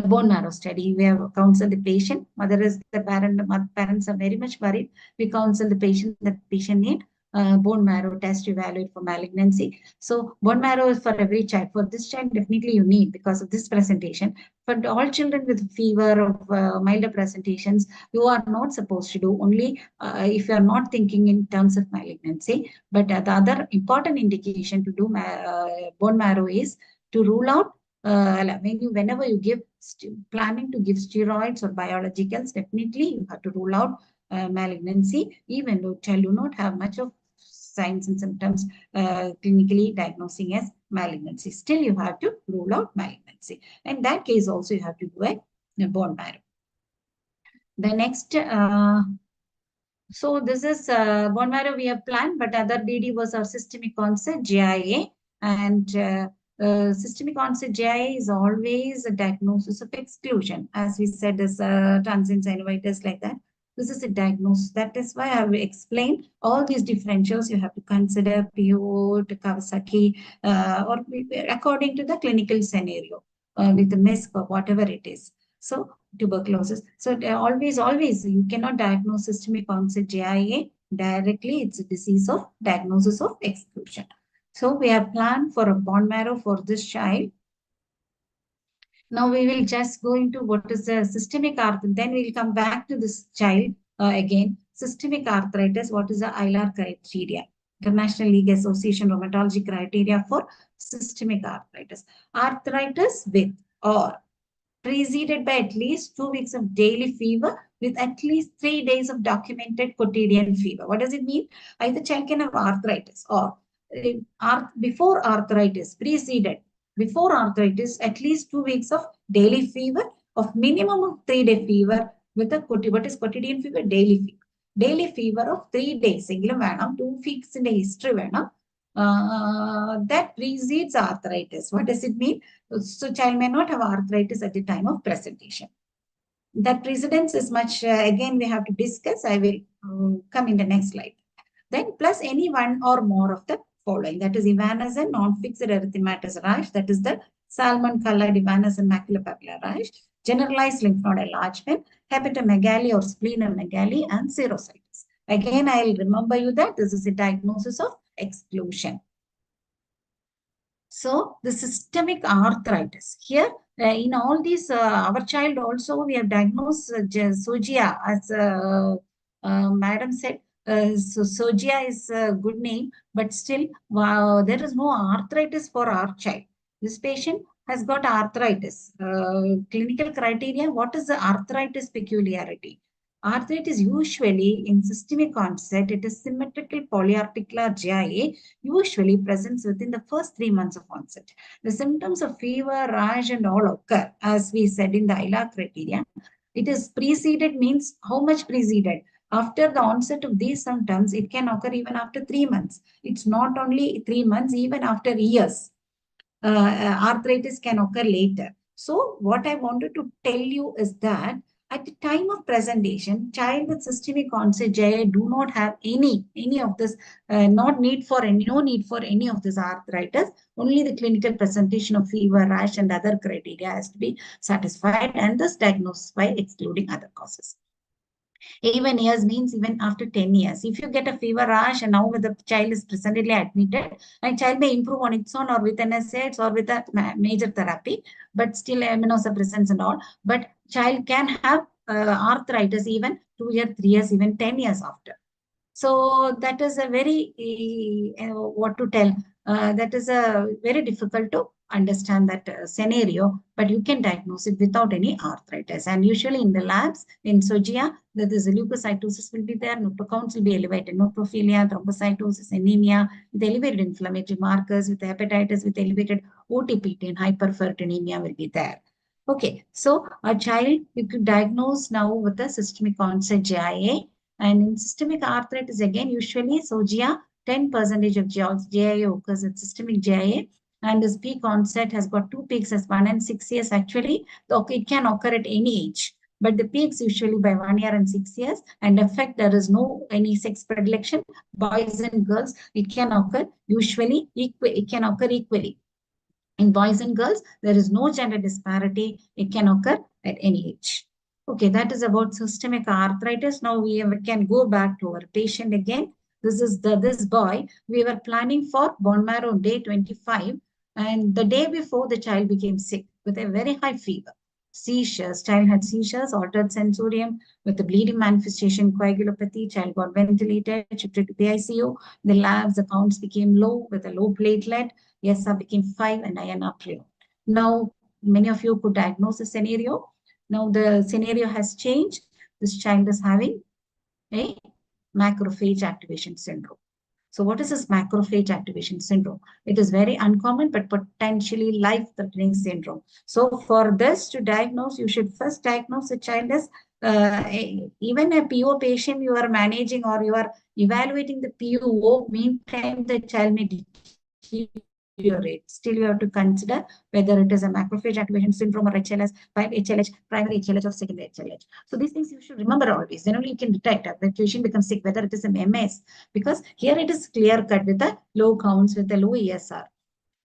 bone marrow study. We have counseled the patient. Mother is the parent. Parents are very much worried. We counsel the patient that patient need bone marrow test to evaluate for malignancy. So bone marrow is for every child. For this child, definitely you need because of this presentation. For all children with fever of milder presentations, you are not supposed to do only if you are not thinking in terms of malignancy. But the other important indication to do bone marrow is to rule out whenever you give planning to give steroids or biologicals, definitely you have to rule out malignancy, even though child do not have much of signs and symptoms clinically diagnosing as malignancy. Still, you have to rule out malignancy. In that case, also you have to do a bone marrow. The next, so this is bone marrow we have planned, but other DD was our systemic onset JIA, and systemic onset JIA is always a diagnosis of exclusion. As we said, there's transient synovitis like that. This is a diagnosis. That is why I have explained all these differentials. You have to consider PO to Kawasaki or according to the clinical scenario with the MISC or whatever it is. So tuberculosis. So always, you cannot diagnose systemic onset JIA directly. It's a disease of diagnosis of exclusion. So we have planned for a bone marrow for this child. Now we will just go into what is the systemic arthritis. Then we'll come back to this child again. Systemic arthritis, what is the ILR criteria? International League Association Rheumatology criteria for systemic arthritis. Arthritis with or preceded by at least 2 weeks of daily fever with at least 3 days of documented quotidian fever. What does it mean? Either child can have arthritis or before arthritis, preceded before arthritis, at least 2 weeks of daily fever of minimum of 3-day fever with a what is quotidian fever? Daily fever. Daily fever of 3 days. 2 weeks in the history that precedes arthritis. What does it mean? So child may not have arthritis at the time of presentation. That precedence is much, again, we have to discuss. I will come in the next slide. Then plus any one or more of the following. That is evanescent non-fixed erythematous rash. That is the salmon-colored evanescent maculopapular rash. Generalized lymph node enlargement, hepatomegaly or splenomegaly, and serositis. Again, I'll remember you that this is a diagnosis of exclusion. So the systemic arthritis. Here, in all these, our child also, we have diagnosed Sogia, as Madam said. So Sogia is a good name, but still there is no arthritis for our child. This patient has got arthritis. Clinical criteria, what is the arthritis peculiarity? Arthritis usually in systemic onset, it is symmetrical polyarticular GIA, usually presents within the first 3 months of onset. The symptoms of fever, rash, and all occur, as we said in the ILA criteria. It is preceded means how much preceded? After the onset of these symptoms, it can occur even after 3 months. It's not only 3 months, even after years. Arthritis can occur later. So what I wanted to tell you is that at the time of presentation, child with systemic onset GIA do not have any of this, no need for any of this arthritis. Only the clinical presentation of fever, rash, and other criteria has to be satisfied, and thus diagnosed by excluding other causes. Even years means even after 10 years. If you get a fever rash and now the child is presently admitted, and child may improve on its own or with an SATH or with a major therapy, but still immunosuppressants and all. But child can have arthritis even 2 years, 3 years, even 10 years after. So that is a very, what to tell, that is a very difficult to understand that scenario, but you can diagnose it without any arthritis. And usually in the labs, in Sogia, that is leukocytosis will be there, neutrocounts will be elevated, neutrophilia, thrombocytosis, anemia, with elevated inflammatory markers, with hepatitis, with elevated OTPT and hyperferritinemia will be there. Okay, so a child you could diagnose now with a systemic onset GIA. And in systemic arthritis, again, usually Sogia, 10% of GIA occurs in systemic GIA. And this peak onset has got 2 peaks as 1 and 6 years. Actually, it can occur at any age. But the peaks usually by 1 year and 6 years. And effect, there is no any sex predilection. Boys and girls, it can occur usually, it can occur equally. In boys and girls, there is no gender disparity. It can occur at any age. Okay, that is about systemic arthritis. Now we can go back to our patient again. This is this boy. We were planning for bone marrow day 25. And the day before, the child became sick with a very high fever. Seizures, child had seizures, altered sensorium with a bleeding manifestation, coagulopathy. Child got ventilated, shifted to the ICU. The labs, the counts became low with a low platelet. ESR became 5 and INR 3. Now, many of you could diagnose the scenario. Now the scenario has changed. This child is having a macrophage activation syndrome. So what is this macrophage activation syndrome? It is very uncommon, but potentially life-threatening syndrome. So for this to diagnose, you should first diagnose the child as even a PO patient you are managing or you are evaluating the PO, meantime the child may deteriorate. Still, you have to consider whether it is a macrophage activation syndrome or HLH, primary HLH or secondary HLH. So these things you should remember always. Then only you can detect that the patient becomes sick, whether it is an MS, because here it is clear cut with the low counts, with the low ESR.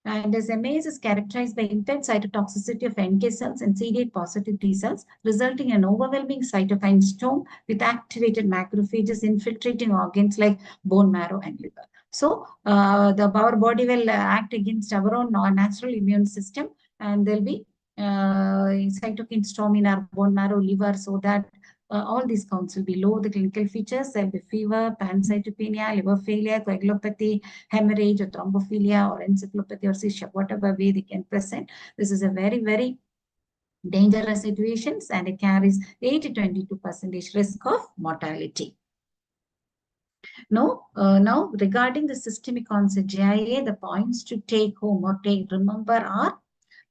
And as MS is characterized by intense cytotoxicity of NK cells and CD8 positive T cells, resulting in an overwhelming cytokine storm with activated macrophages infiltrating organs like bone marrow and liver. So our body will act against our own natural immune system, and there'll be cytokine storm in our bone marrow, liver, so that all these counts will be low. The clinical features, there'll be fever, pancytopenia, liver failure, coagulopathy, hemorrhage, or thrombophilia, or encephalopathy, or seizure, whatever way they can present. This is a very, very dangerous situation, and it carries 8 to 22% risk of mortality. Now, regarding the systemic onset GIA, the points to take home or remember are: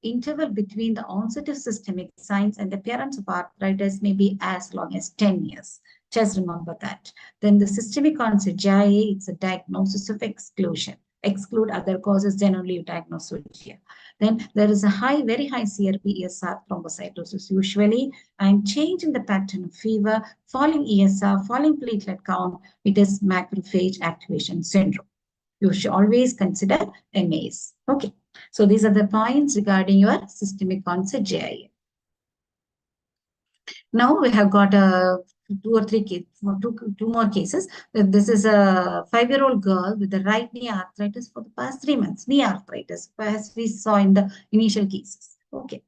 interval between the onset of systemic signs and appearance of arthritis may be as long as 10 years. Just remember that. Then the systemic onset GIA, it's a diagnosis of exclusion. Exclude other causes, generally you diagnose Sogia. Then there is a very high CRP ESR thrombocytosis usually, and change in the pattern of fever, falling ESR, falling platelet count. It is macrophage activation syndrome. you should always consider MAs. Okay. So these are the points regarding your systemic onset GIA. Now we have got two more cases. This is a 5-year-old girl with the right knee arthritis for the past 3 months. Knee arthritis, as we saw in the initial cases. Okay.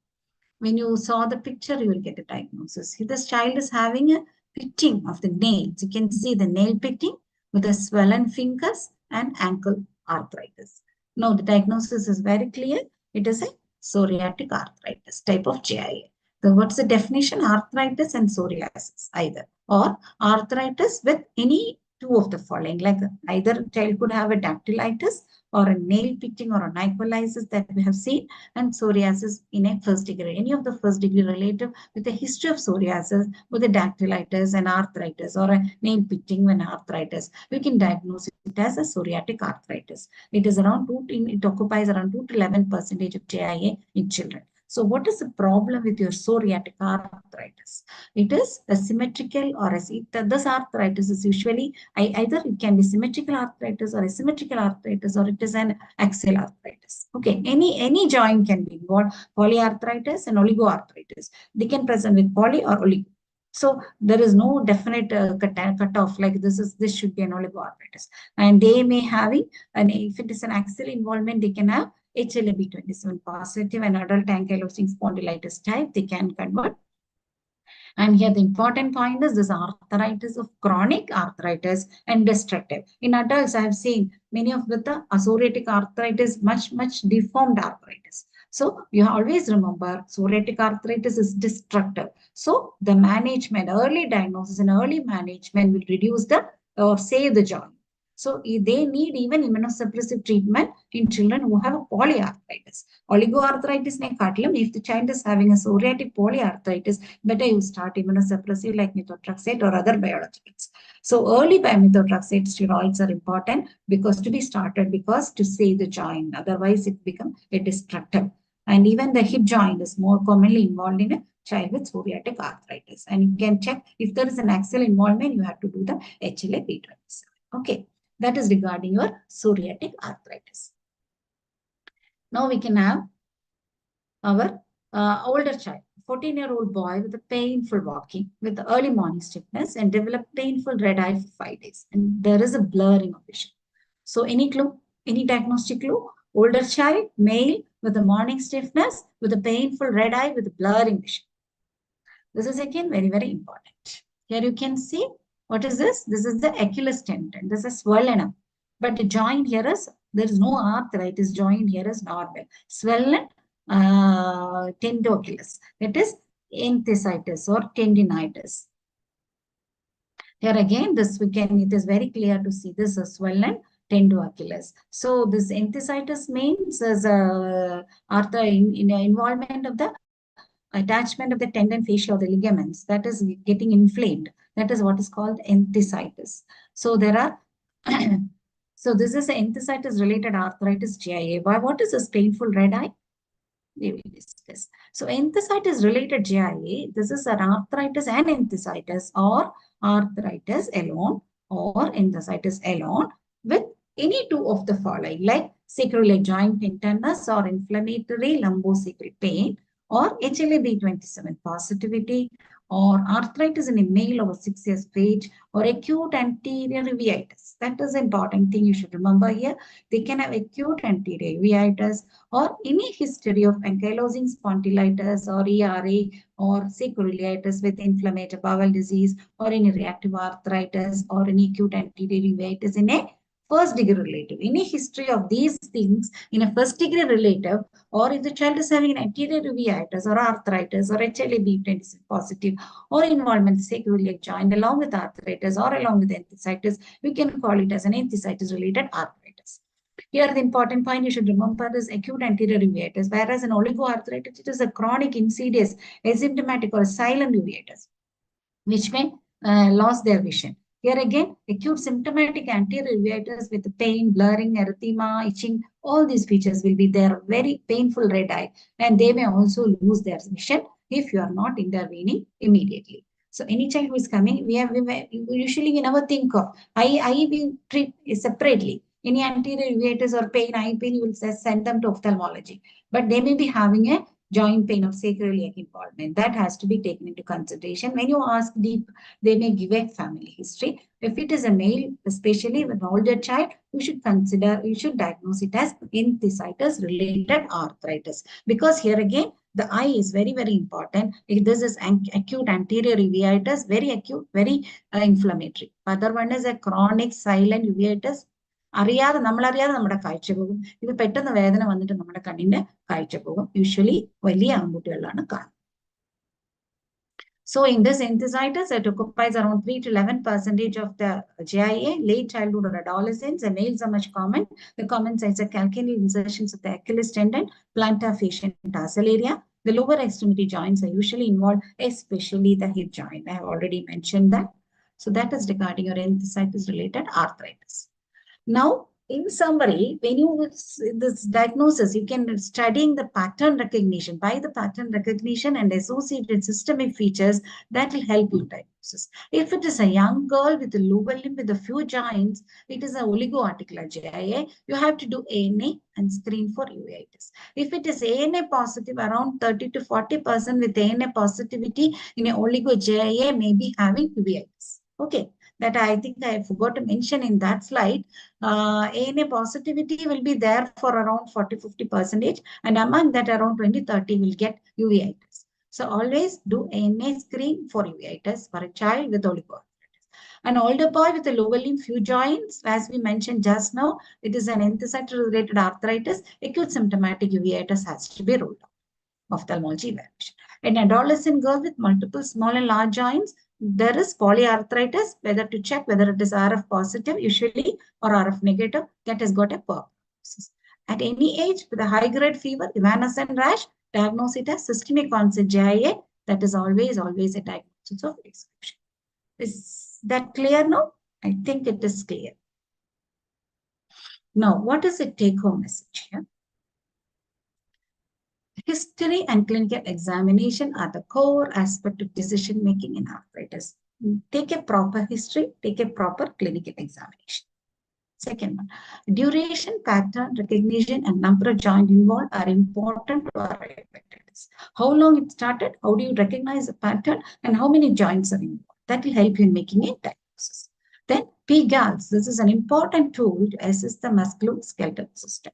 When you saw the picture, you will get a diagnosis. This child is having a pitting of the nails. You can see the nail pitting with a swollen fingers and ankle arthritis. Now the diagnosis is very clear. It is a psoriatic arthritis type of GIA. So what's the definition? Arthritis and psoriasis either, or arthritis with any two of the following, like either child could have a dactylitis or a nail pitting or a nyquilitis that we have seen, and psoriasis in a first degree, any of the first degree relative with a history of psoriasis with a dactylitis and arthritis or a nail pitting when arthritis, we can diagnose it as a psoriatic arthritis. It is around it occupies around 2 to 11% of GIA in children. So what is the problem with your psoriatic arthritis? It is a symmetrical or this arthritis is usually either it can be symmetrical arthritis or asymmetrical arthritis, or it is an axial arthritis. Okay, any joint can be involved, polyarthritis and oligoarthritis. They can present with poly or oligo. So there is no definite cutoff like this should be an oligoarthritis. And they may having, and if it is an axial involvement, they can have HLA-B27 positive and adult ankylosing spondylitis type, they can convert. And here the important point is this arthritis of chronic arthritis and destructive. In adults, I have seen many of with the psoriatic arthritis, much deformed arthritis. So you always remember psoriatic arthritis is destructive. So the management, early diagnosis and early management will reduce or save the joint. So they need even immunosuppressive treatment in children who have a polyarthritis. Oligoarthritis, if the child is having a psoriatic polyarthritis, better you start immunosuppressive like methotrexate or other biologics. So early by methotrexate steroids are important because to save the joint. Otherwise, it becomes a destructive. And even the hip joint is more commonly involved in a child with psoriatic arthritis. And you can check if there is an axial involvement, you have to do the HLA-B27. Okay. That is regarding your psoriatic arthritis. Now we can have our older child, 14-year-old boy with a painful walking, with early morning stiffness and developed painful red eye for 5 days. And there is a blurring of vision. So any clue, any diagnostic clue? Older child, male with a morning stiffness, with a painful red eye with a blurring vision. This is again very important. Here you can see. What is this? This is the Achilles tendon. This is swollen up. But the joint here is, there is no arthritis. Joint here is normal. Swollen tendoachilles. That is enthesitis or tendinitis. Here again, it is very clear to see this is swollen tendoachilles. So this enthesitis means as involvement of the attachment of the tendon fascia or the ligaments that is getting inflamed. That is what is called enthesitis. So there are, so this is enthesitis related arthritis GIA. What is this painful red eye? We will discuss. So enthesitis related GIA, this is an arthritis and enthesitis, or arthritis alone or enthesitis alone with any two of the following, like sacroiliac joint tenderness or inflammatory lumbosacral pain, or HLA-B27 positivity, or arthritis in a male over 6 years of age, or acute anterior uveitis. That is an important thing you should remember here. They can have acute anterior uveitis or any history of ankylosing spondylitis or ERA or sacroiliitis with inflammatory bowel disease or any reactive arthritis or any acute anterior uveitis in a first degree relative. Any history of these things in a first degree relative, or if the child is having an anterior uveitis or arthritis or HLA-B27 positive or involvement sacroiliac joint along with arthritis or along with enthesitis, we can call it as an enthesitis related arthritis. Here the important point you should remember is acute anterior uveitis, whereas in oligoarthritis it is a chronic insidious asymptomatic or silent uveitis which may lose their vision. Here again, acute symptomatic anterior uveitis with pain, blurring, erythema, itching, all these features will be there, very painful red eye, and they may also lose their vision if you are not intervening immediately. So any child who is coming, we usually never think of eye we treat separately. Any anterior uveitis or pain, eye pain, you will send them to ophthalmology. But they may be having a joint pain of sacroiliac involvement. That has to be taken into consideration. When you ask deep, they may give a family history. If it is a male, especially with an older child, you should diagnose it as enthesitis related arthritis. Because here again, the eye is very, very important. If this is acute anterior uveitis, very acute, very inflammatory. Other one is a chronic silent uveitis. അറിയാതെ നമ്മളറിയാതെ നമ്മുടെ കാഴ്ച പോകും. ഇത് പെട്ടെന്ന് വേദന വന്നിട്ട് നമ്മുടെ കണ്ണിന്റെ കാഴ്ച പോകും. യൂഷ്വലി വലിയ ആൺകുട്ടികളിലാണ് കാണുന്നത്. So in this enthesitis, it occupies around 3 to 11% of the GIA, late childhood or adolescence, and males are much common. The common sites are calcaneal insertions of the Achilles tendon, plantar fascia and tarsal area. The lower extremity joints are usually involved, especially the hip joint. I have already mentioned that. So that is regarding your enthesitis-related arthritis. Now, in summary, when you this diagnosis, you can studying the pattern recognition. By the pattern recognition and associated systemic features, that will help you diagnosis. If it is a young girl with a lower limb with a few joints, it is an oligoarticular GIA. You have to do ANA and screen for uveitis. If it is ANA positive, around 30 to 40% with ANA positivity in a oligo GIA may be having uveitis. Okay. That I think I forgot to mention in that slide. ANA positivity will be there for around 40-50%, and among that around 20-30 will get uveitis. So always do ANA screen for uveitis for a child with oligoarthritis. An older boy with a lower limb, few joints, as we mentioned just now, it is an enthesitis-related arthritis. Acute symptomatic uveitis has to be ruled out. Ophthalmology evaluation. An adolescent girl with multiple small and large joints, there is polyarthritis, whether to check whether it is RF positive usually or RF negative, that has got a prognosis. At any age with a high-grade fever, evanescent rash, diagnose it as systemic onset GIA. That is always a diagnosis of exclusion. Is that clear now? I think it is clear. Now, what is the take-home message here? History and clinical examination are the core aspect of decision-making in arthritis. Take a proper history, take a proper clinical examination. Second one, duration, pattern, recognition, and number of joints involved are important to arthritis. How long it started, how do you recognize the pattern, and how many joints are involved? That will help you in making a diagnosis. Then PGALS, this is an important tool to assess the musculoskeletal system.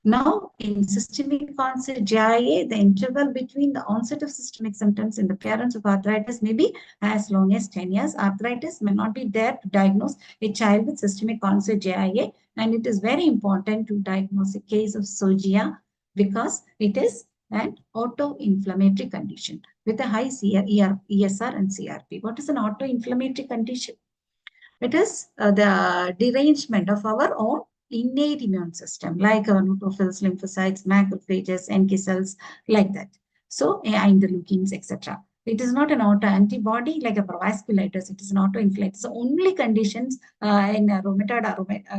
Now, in systemic onset GIA, the interval between the onset of systemic symptoms and the appearance of arthritis may be as long as 10 years. Arthritis may not be there to diagnose a child with systemic onset GIA, and it is very important to diagnose a case of SOGIA because it is an auto-inflammatory condition with a high ESR and CRP. What is an auto-inflammatory condition? It is the derangement of our own innate immune system, like our neutrophils, lymphocytes, macrophages, NK cells, like that. So, interleukins, etc. It is not an autoantibody like a vasculitis. It is an autoinflammatory. So, only conditions in rheumatoid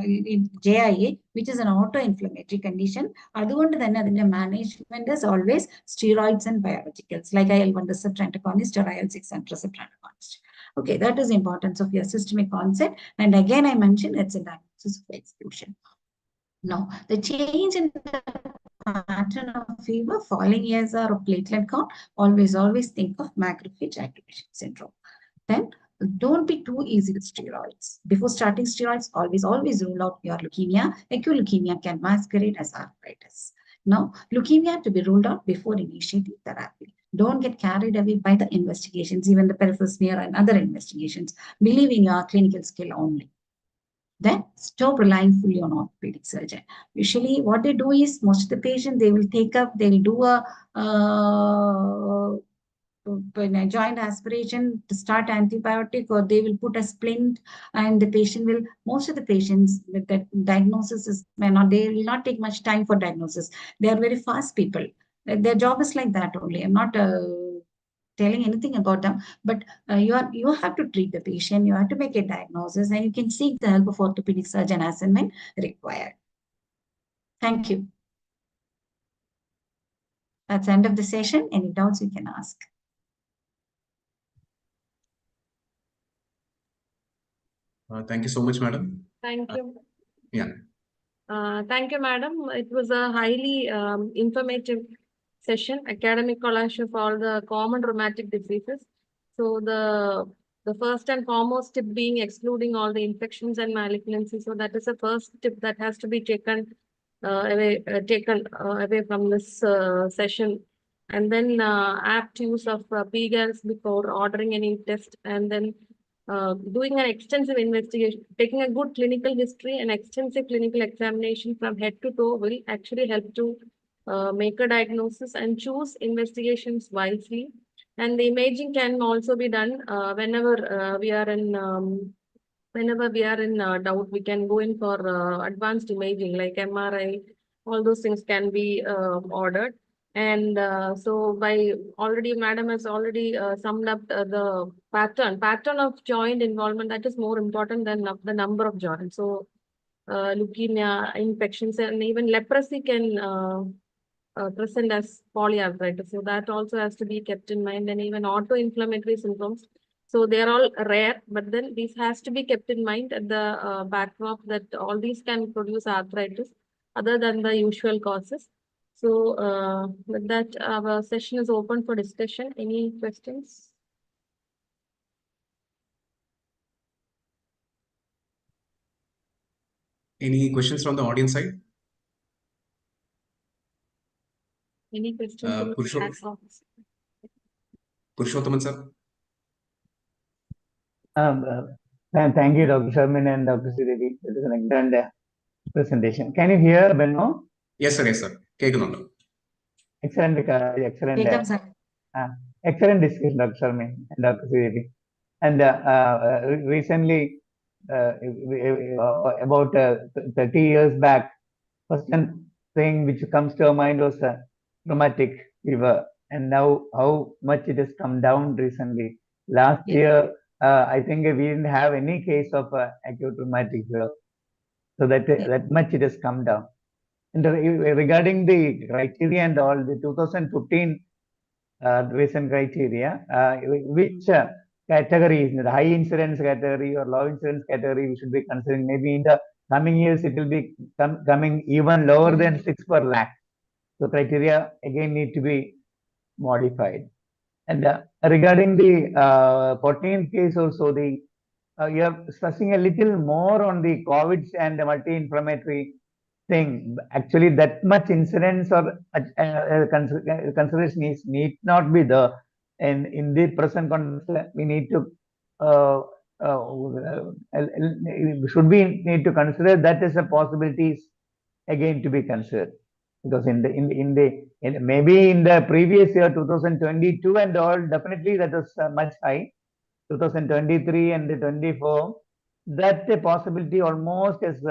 in JIA, which is an autoinflammatory condition. അതുകൊണ്ട് തന്നെ അതിന്റെ management is always steroids and biologicals, like IL-1 receptor antagonist or IL-6 receptor antagonist. Okay, that is the importance of your systemic onset. And again, I mentioned it's a diagnosis of exclusion. Now, the change in the pattern of fever, falling ESR or platelet count, always think of macrophage activation syndrome. Then, don't be too easy with steroids. Before starting steroids, always rule out your leukemia. Acute leukemia can masquerade as arthritis. Now, leukemia to be ruled out before initiating therapy. Don't get carried away by the investigations, even the peripheral smear and other investigations. Believe in your clinical skill only. Then stop relying fully on orthopedic surgeon. Usually what they do is most of the patient, they will do a joint aspiration to start antibiotic, or they will put a splint, and the patient will, most of the patients with that diagnosis they will not take much time for diagnosis. They are very fast people. Their job is like that only. I'm not telling anything about them, but you have to treat the patient, you have to make a diagnosis, and you can seek the help of orthopedic surgeon as and when required. Thank you. That's the end of the session. Any doubts you can ask. Thank you so much, madam. Thank you. Yeah. Thank you, madam. It was a highly informative session, academic collage of all the common rheumatic diseases. So the first and foremost tip being excluding all the infections and malignancies. So that is the first tip that has to be taken away from this session. And then apt use of PGALs before ordering any test, and then doing an extensive investigation, taking a good clinical history and extensive clinical examination from head to toe will actually help to make a diagnosis and choose investigations wisely. And the imaging can also be done whenever we are in doubt. We can go in for advanced imaging like MRI. All those things can be ordered. And so by already, madam has already summed up the pattern of joint involvement. That is more important than the number of joints. So leukemia, infections, and even leprosy can present as polyarthritis. So that also has to be kept in mind, and even autoinflammatory symptoms. So they are all rare, but then this has to be kept in mind at the backdrop that all these can produce arthritis other than the usual causes. So with that, our session is open for discussion. Any questions? Any questions from the audience side? Any questions from the platform? Purushothaman sir. Thank you, Dr. Shermin and Dr. Sreedevi. It is an excellent presentation. Can you hear, Benno? Yes, sir. Yes, sir. Excellent discussion, Dr. Shermin and Dr. Sreedevi. And recently, about 30 years back, first thing which comes to our mind was rheumatic fever. And now how much it has come down recently. Last year, I think we didn't have any case of acute rheumatic fever. So that much it has come down. And regarding the criteria and all, the 2015 recent criteria, which categories, the high incidence category or low incidence category, we should be considering. Maybe in the coming years, it will be coming even lower than 6 per lakh. So criteria again need to be modified. And regarding the 14th case also, the you are stressing a little more on the COVID and the multi-inflammatory thing. Actually, that much incidence or consideration need not be there. And in the present context, we need to need to consider that as a possibility again to be considered. Because maybe in the previous year 2022 and all, definitely that was much high. 2023 and 24, that possibility almost is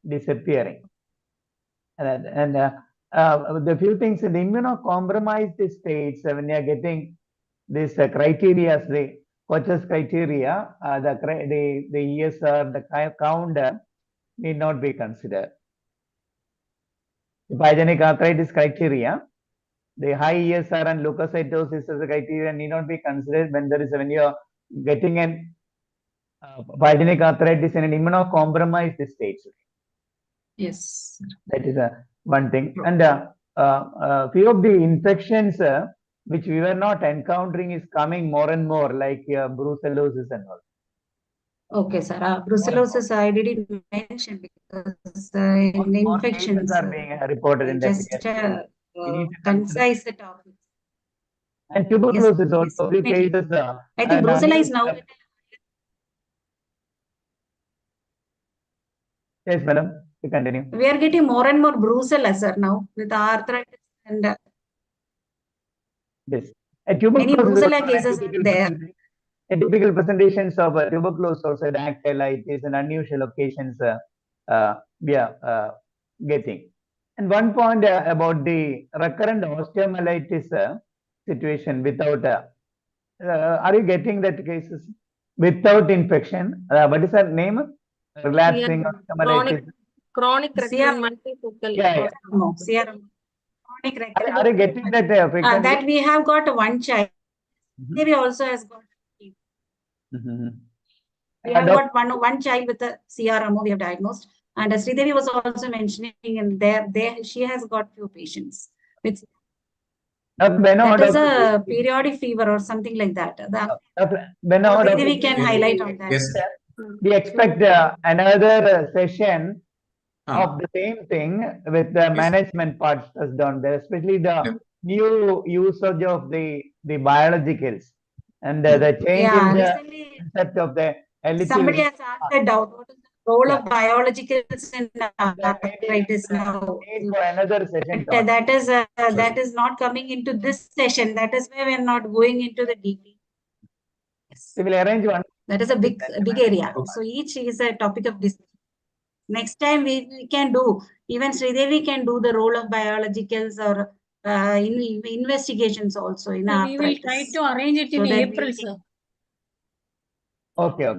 disappearing. And the few things in the immunocompromised states, when you are getting this criteria, the Koch's criteria, the ESR, the count need not be considered. The pyogenic arthritis criteria, the high ESR and leukocytosis as a criteria need not be considered when you are getting an pyogenic arthritis in an immunocompromised state. Yes. That is one thing. And few of the infections which we were not encountering is coming more and more, like brucellosis and all. Okay, sir. Brucellosis I didn't mention because in infections are being reported in just concise topic. And tuberculosis also few cases. I think brucella is now. Yes, madam. You continue. We are getting more and more brucella, sir, now with arthritis and yes. Many brucella cases there. Typical presentations of tuberculosis also dactylitis and unusual occasions we are getting. And one point about the recurrent osteomyelitis situation without, are you getting that cases without infection? What is her name? Relapsing osteomyelitis. Chronic recurrent multifocal. Yeah. No, chronic recurrent. Are you getting that frequently? That we have got one child. Maybe also has got. We have got one child with a CRMO we have diagnosed. And Sreedevi was also mentioning, and she has got few patients. That is a periodic fever or something like that. Sreedevi can highlight on that. Yes. We expect another session of the same thing with the management part stressed on there, especially the new usage of the biologicals and the change in the concept of the LT. Somebody has asked a doubt. What is the role of biologicals in arthritis now? For another session. That is not coming into this session. That is why we are not going into the deeply. Yes. We will arrange one. That is a big area. So each is a topic of discussion. Next time we can do, even Sreedevi can do the role of biologicals or investigations also in arthritis. We will try to arrange it in April, sir. Okay.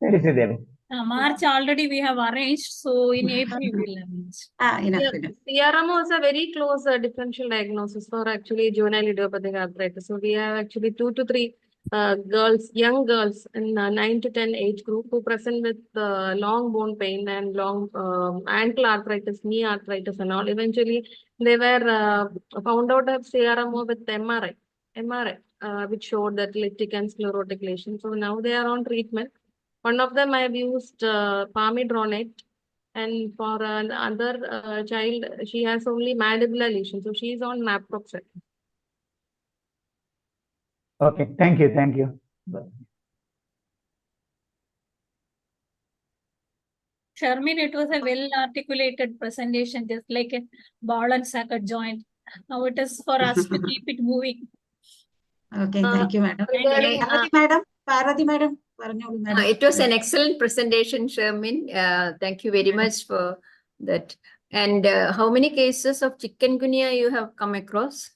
Very Sreedevi. March already we have arranged, so in April we will arrange. CRMO is a very close differential diagnosis for actually juvenile idiopathic arthritis. So we have actually 2 to 3 young girls in 9 to 10 age group who present with long bone pain and long ankle arthritis, knee arthritis and all. Eventually, they were found out of CRMO with MRI, which showed that lytic and sclerotic lesion. So now they are on treatment. One of them I have used palmidronate, and for another child, she has only mandibular lesion. So she is on naproxen. Okay, thank you. Shermin, it was a well-articulated presentation, just like a ball and socket joint. Now it is for us to keep it moving. Okay, thank you, madam. Parvati madam. It was an excellent presentation, Shermin. Thank you very much for that. And how many cases of chikungunya you have come across?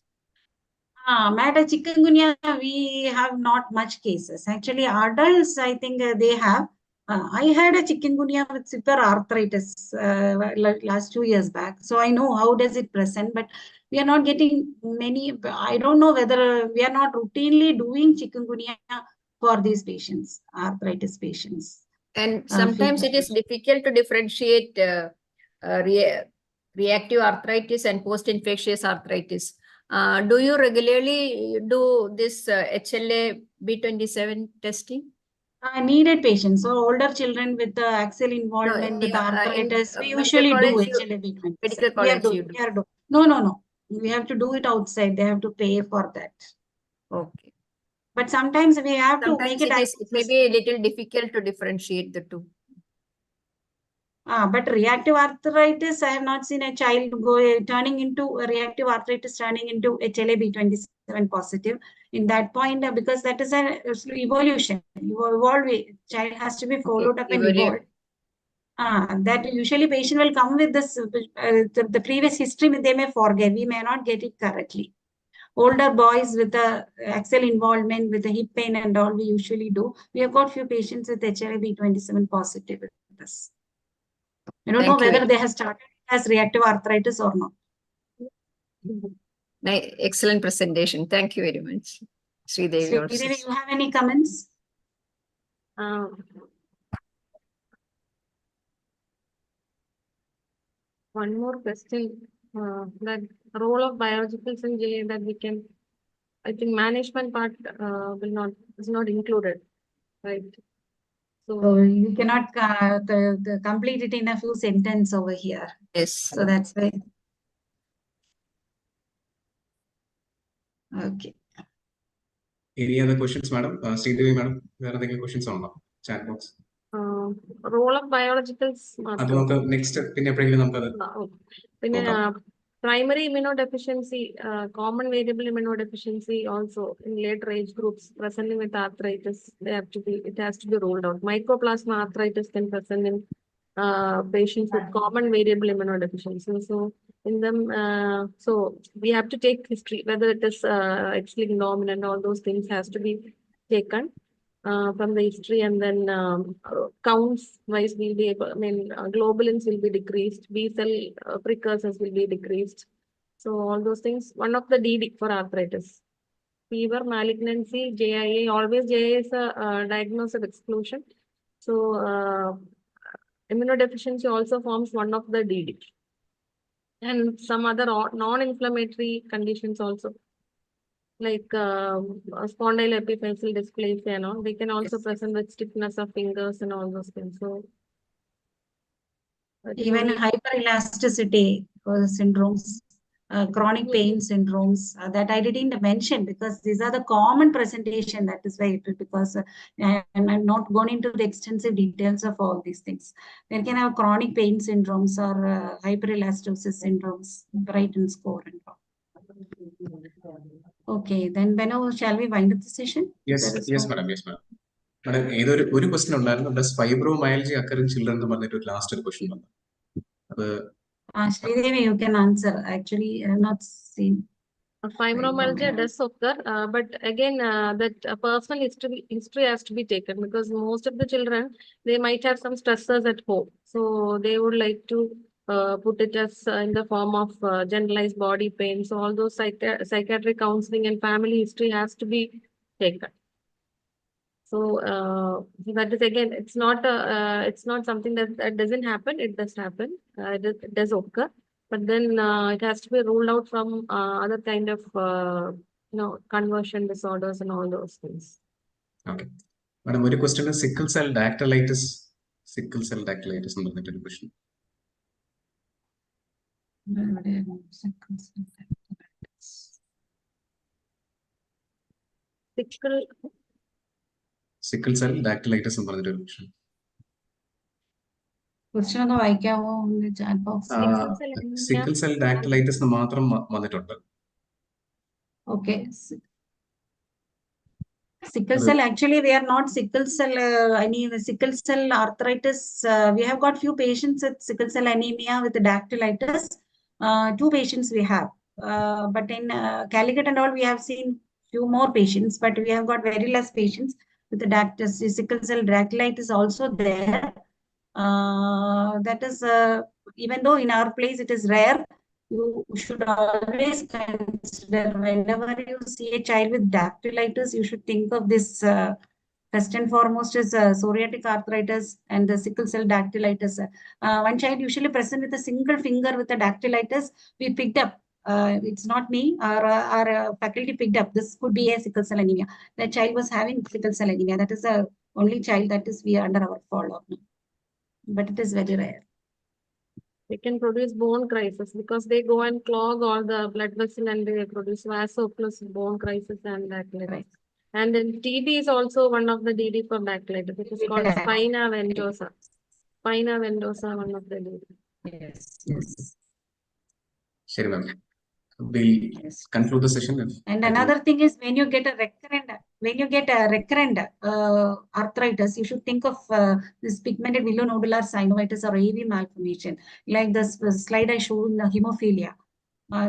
Madam, chikungunya, we have not much cases. Actually, adults, I think they have. I had a chikungunya with severe arthritis last 2 years back. So I know how does it present, but we are not getting many. I don't know whether we are not routinely doing chikungunya for these patients, arthritis patients. And sometimes it is difficult to differentiate reactive arthritis and post-infectious arthritis. Do you regularly do this HLA B27 testing? Needed patients, so older children with the axial involvement with arthritis, we usually do HLA B27. Medical college you do? No. We have to do it outside. They have to pay for that. Okay. But sometimes we have to make it. It may be a little difficult to differentiate the two. But reactive arthritis, I have not seen a child turning into reactive arthritis, turning into HLA B27 positive. In that point, because that is an evolution. Child has to be followed up and evolved. That usually patient will come with this, the previous history, they may forget. We may not get it correctly. Older boys with the axial involvement, with the hip pain and all, we usually do. We have got few patients with HLA B27 positive with this. I don't know whether they have started as reactive arthritis or not. Excellent presentation. Thank you very much. Sreedevi, you have any comments? One more question. That role of biologicals in GA that we can, I think management part is not included, right? So you cannot complete it in a few sentences over here. Yes. So that's why. Okay. Any other questions, madam? Sreedevi, madam, there are any questions on the chat box? Role of biologicals. Next, primary immunodeficiency, common variable immunodeficiency also in later age groups presenting with arthritis, it has to be rolled out. Mycoplasma arthritis can present in patients with common variable immunodeficiency. So in them, so we have to take history, whether it is X-linked dominant, all those things has to be taken from the history, and then counts wise will be able, globulins will be decreased, B cell precursors will be decreased. So all those things, one of the DD for arthritis. Fever, malignancy, JIA, always JIA is a diagnosis of exclusion. So immunodeficiency also forms one of the DD. And some other non-inflammatory conditions also, like spondyloepiphyseal dysplasia and all, they can also present with stiffness of fingers and all those things. So even hyperelasticity syndromes, chronic pain syndromes that I didn't mention because these are the common presentation. That is why because and I'm not going into the extensive details of all these things. They can have chronic pain syndromes or hyperelastosis syndromes, Brighton score and all. Okay, then Benno, shall we wind up the session? Yes, madam. Yes, madam. Madam, ഒരു question ഉണ്ടായിരുന്നു. Does fibromyalgia occur in children എന്ന് പറഞ്ഞിട്ട് ഒരു last question വന്നു. Sreedevi, you can answer. Actually, I have not seen. Fibromyalgia does occur, but again, that personal history has to be taken because most of the children, they might have some stressors at home. So they would like to put it as in the form of generalized body pain. So all those psychiatric counseling and family history has to be taken. So that is again, it's not something that doesn't happen. It does happen. It does occur. But then it has to be ruled out from other kind of conversion disorders and all those things. Okay. Madam, one question is sickle cell dactylitis. Sickle cell dactylitis എന്ന് പറഞ്ഞിട്ട് ഒരു question. Sickle cell dactylitis എന്ന് പറഞ്ഞിട്ട് ഒരു question. Question ഒന്ന് വായിക്കാമോ chat box? Sickle cell dactylitis എന്ന് മാത്രം വന്നിട്ടുണ്ട്. Okay. Sickle cell, actually, we are not sickle cell, sickle cell arthritis. We have got few patients with sickle cell anemia with dactylitis. 2 patients we have. But in Calicut and all, we have seen few more patients, but we have got very less patients with the sickle cell dactylitis also there. That is, even though in our place it is rare, you should always consider whenever you see a child with dactylitis, you should think of this first and foremost is psoriatic arthritis and the sickle cell dactylitis. One child usually present with a single finger with the dactylitis, we picked up. It's not me, our faculty picked up. This could be a sickle cell anemia. That child was having sickle cell anemia. That is the only child that is we are under our follow-up now. But it is very rare. They can produce bone crisis because they go and clog all the blood vessel and they produce vaso-occlusive plus bone crisis and dactylitis. Right. And then TB is also one of the DD for dactylitis. It is called spina ventosa. Spina ventosa, one of the DD. Yes. Sure, ma'am. We'll conclude the session. And another thing is when you get a recurrent arthritis, you should think of this pigmented villonodular synovitis or AV malformation, like the slide I showed in the hemophilia.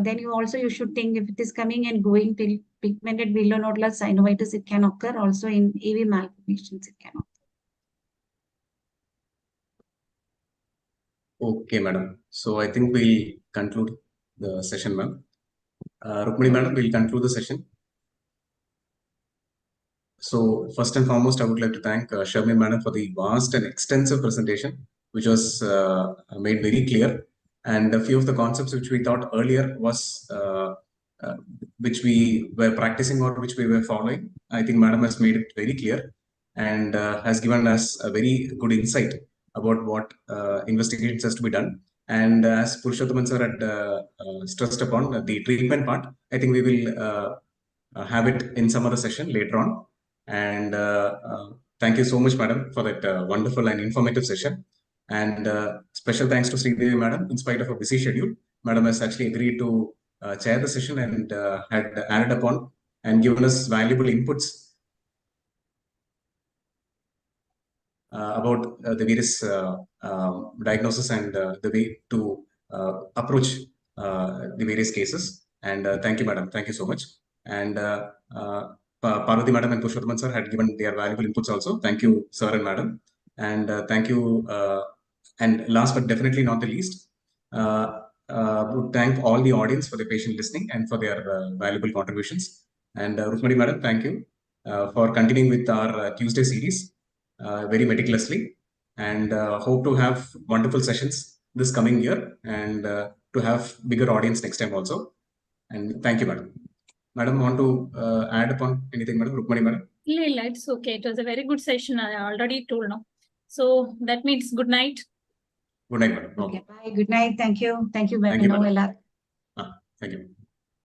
Then you should think if it is coming and going till pigmented villonodular synovitis, it can occur also in AV malformations. It can occur. Okay, madam. So I think we'll conclude the session, ma'am. Rukmini madam, we'll conclude the session. So first and foremost, I would like to thank Shermin madam for the vast and extensive presentation, which was made very clear. And a few of the concepts which we thought earlier was, which we were practicing or which we were following, I think madam has made it very clear and has given us a very good insight about what investigations has to be done. And as Purushothaman sir had stressed upon the treatment part, I think we will have it in some other session later on. And thank you so much, madam, for that wonderful and informative session. And special thanks to Sreedevi madam. In spite of a busy schedule, madam has actually agreed to chair the session and had added upon and given us valuable inputs about the various diagnosis and the way to approach the various cases. And thank you, madam. Thank you so much. And Parvati madam and Purushothaman sir had given their valuable inputs also. Thank you, sir and madam. And thank you. And last but definitely not the least, would thank all the audience for their patient listening and for their valuable contributions. And Rukmini madam, thank you for continuing with our Tuesday series very meticulously. and hope to have wonderful sessions this coming year and to have bigger audience next time also. And thank you, madam. Madam, want to add upon anything, madam? Rukmani, madam? No, it's okay. It was a very good session. I already told now. So that means good night. Good night, madam. Okay, bye. Good night. Thank you. Thank you, Thank you, Benno. madam. Thank you.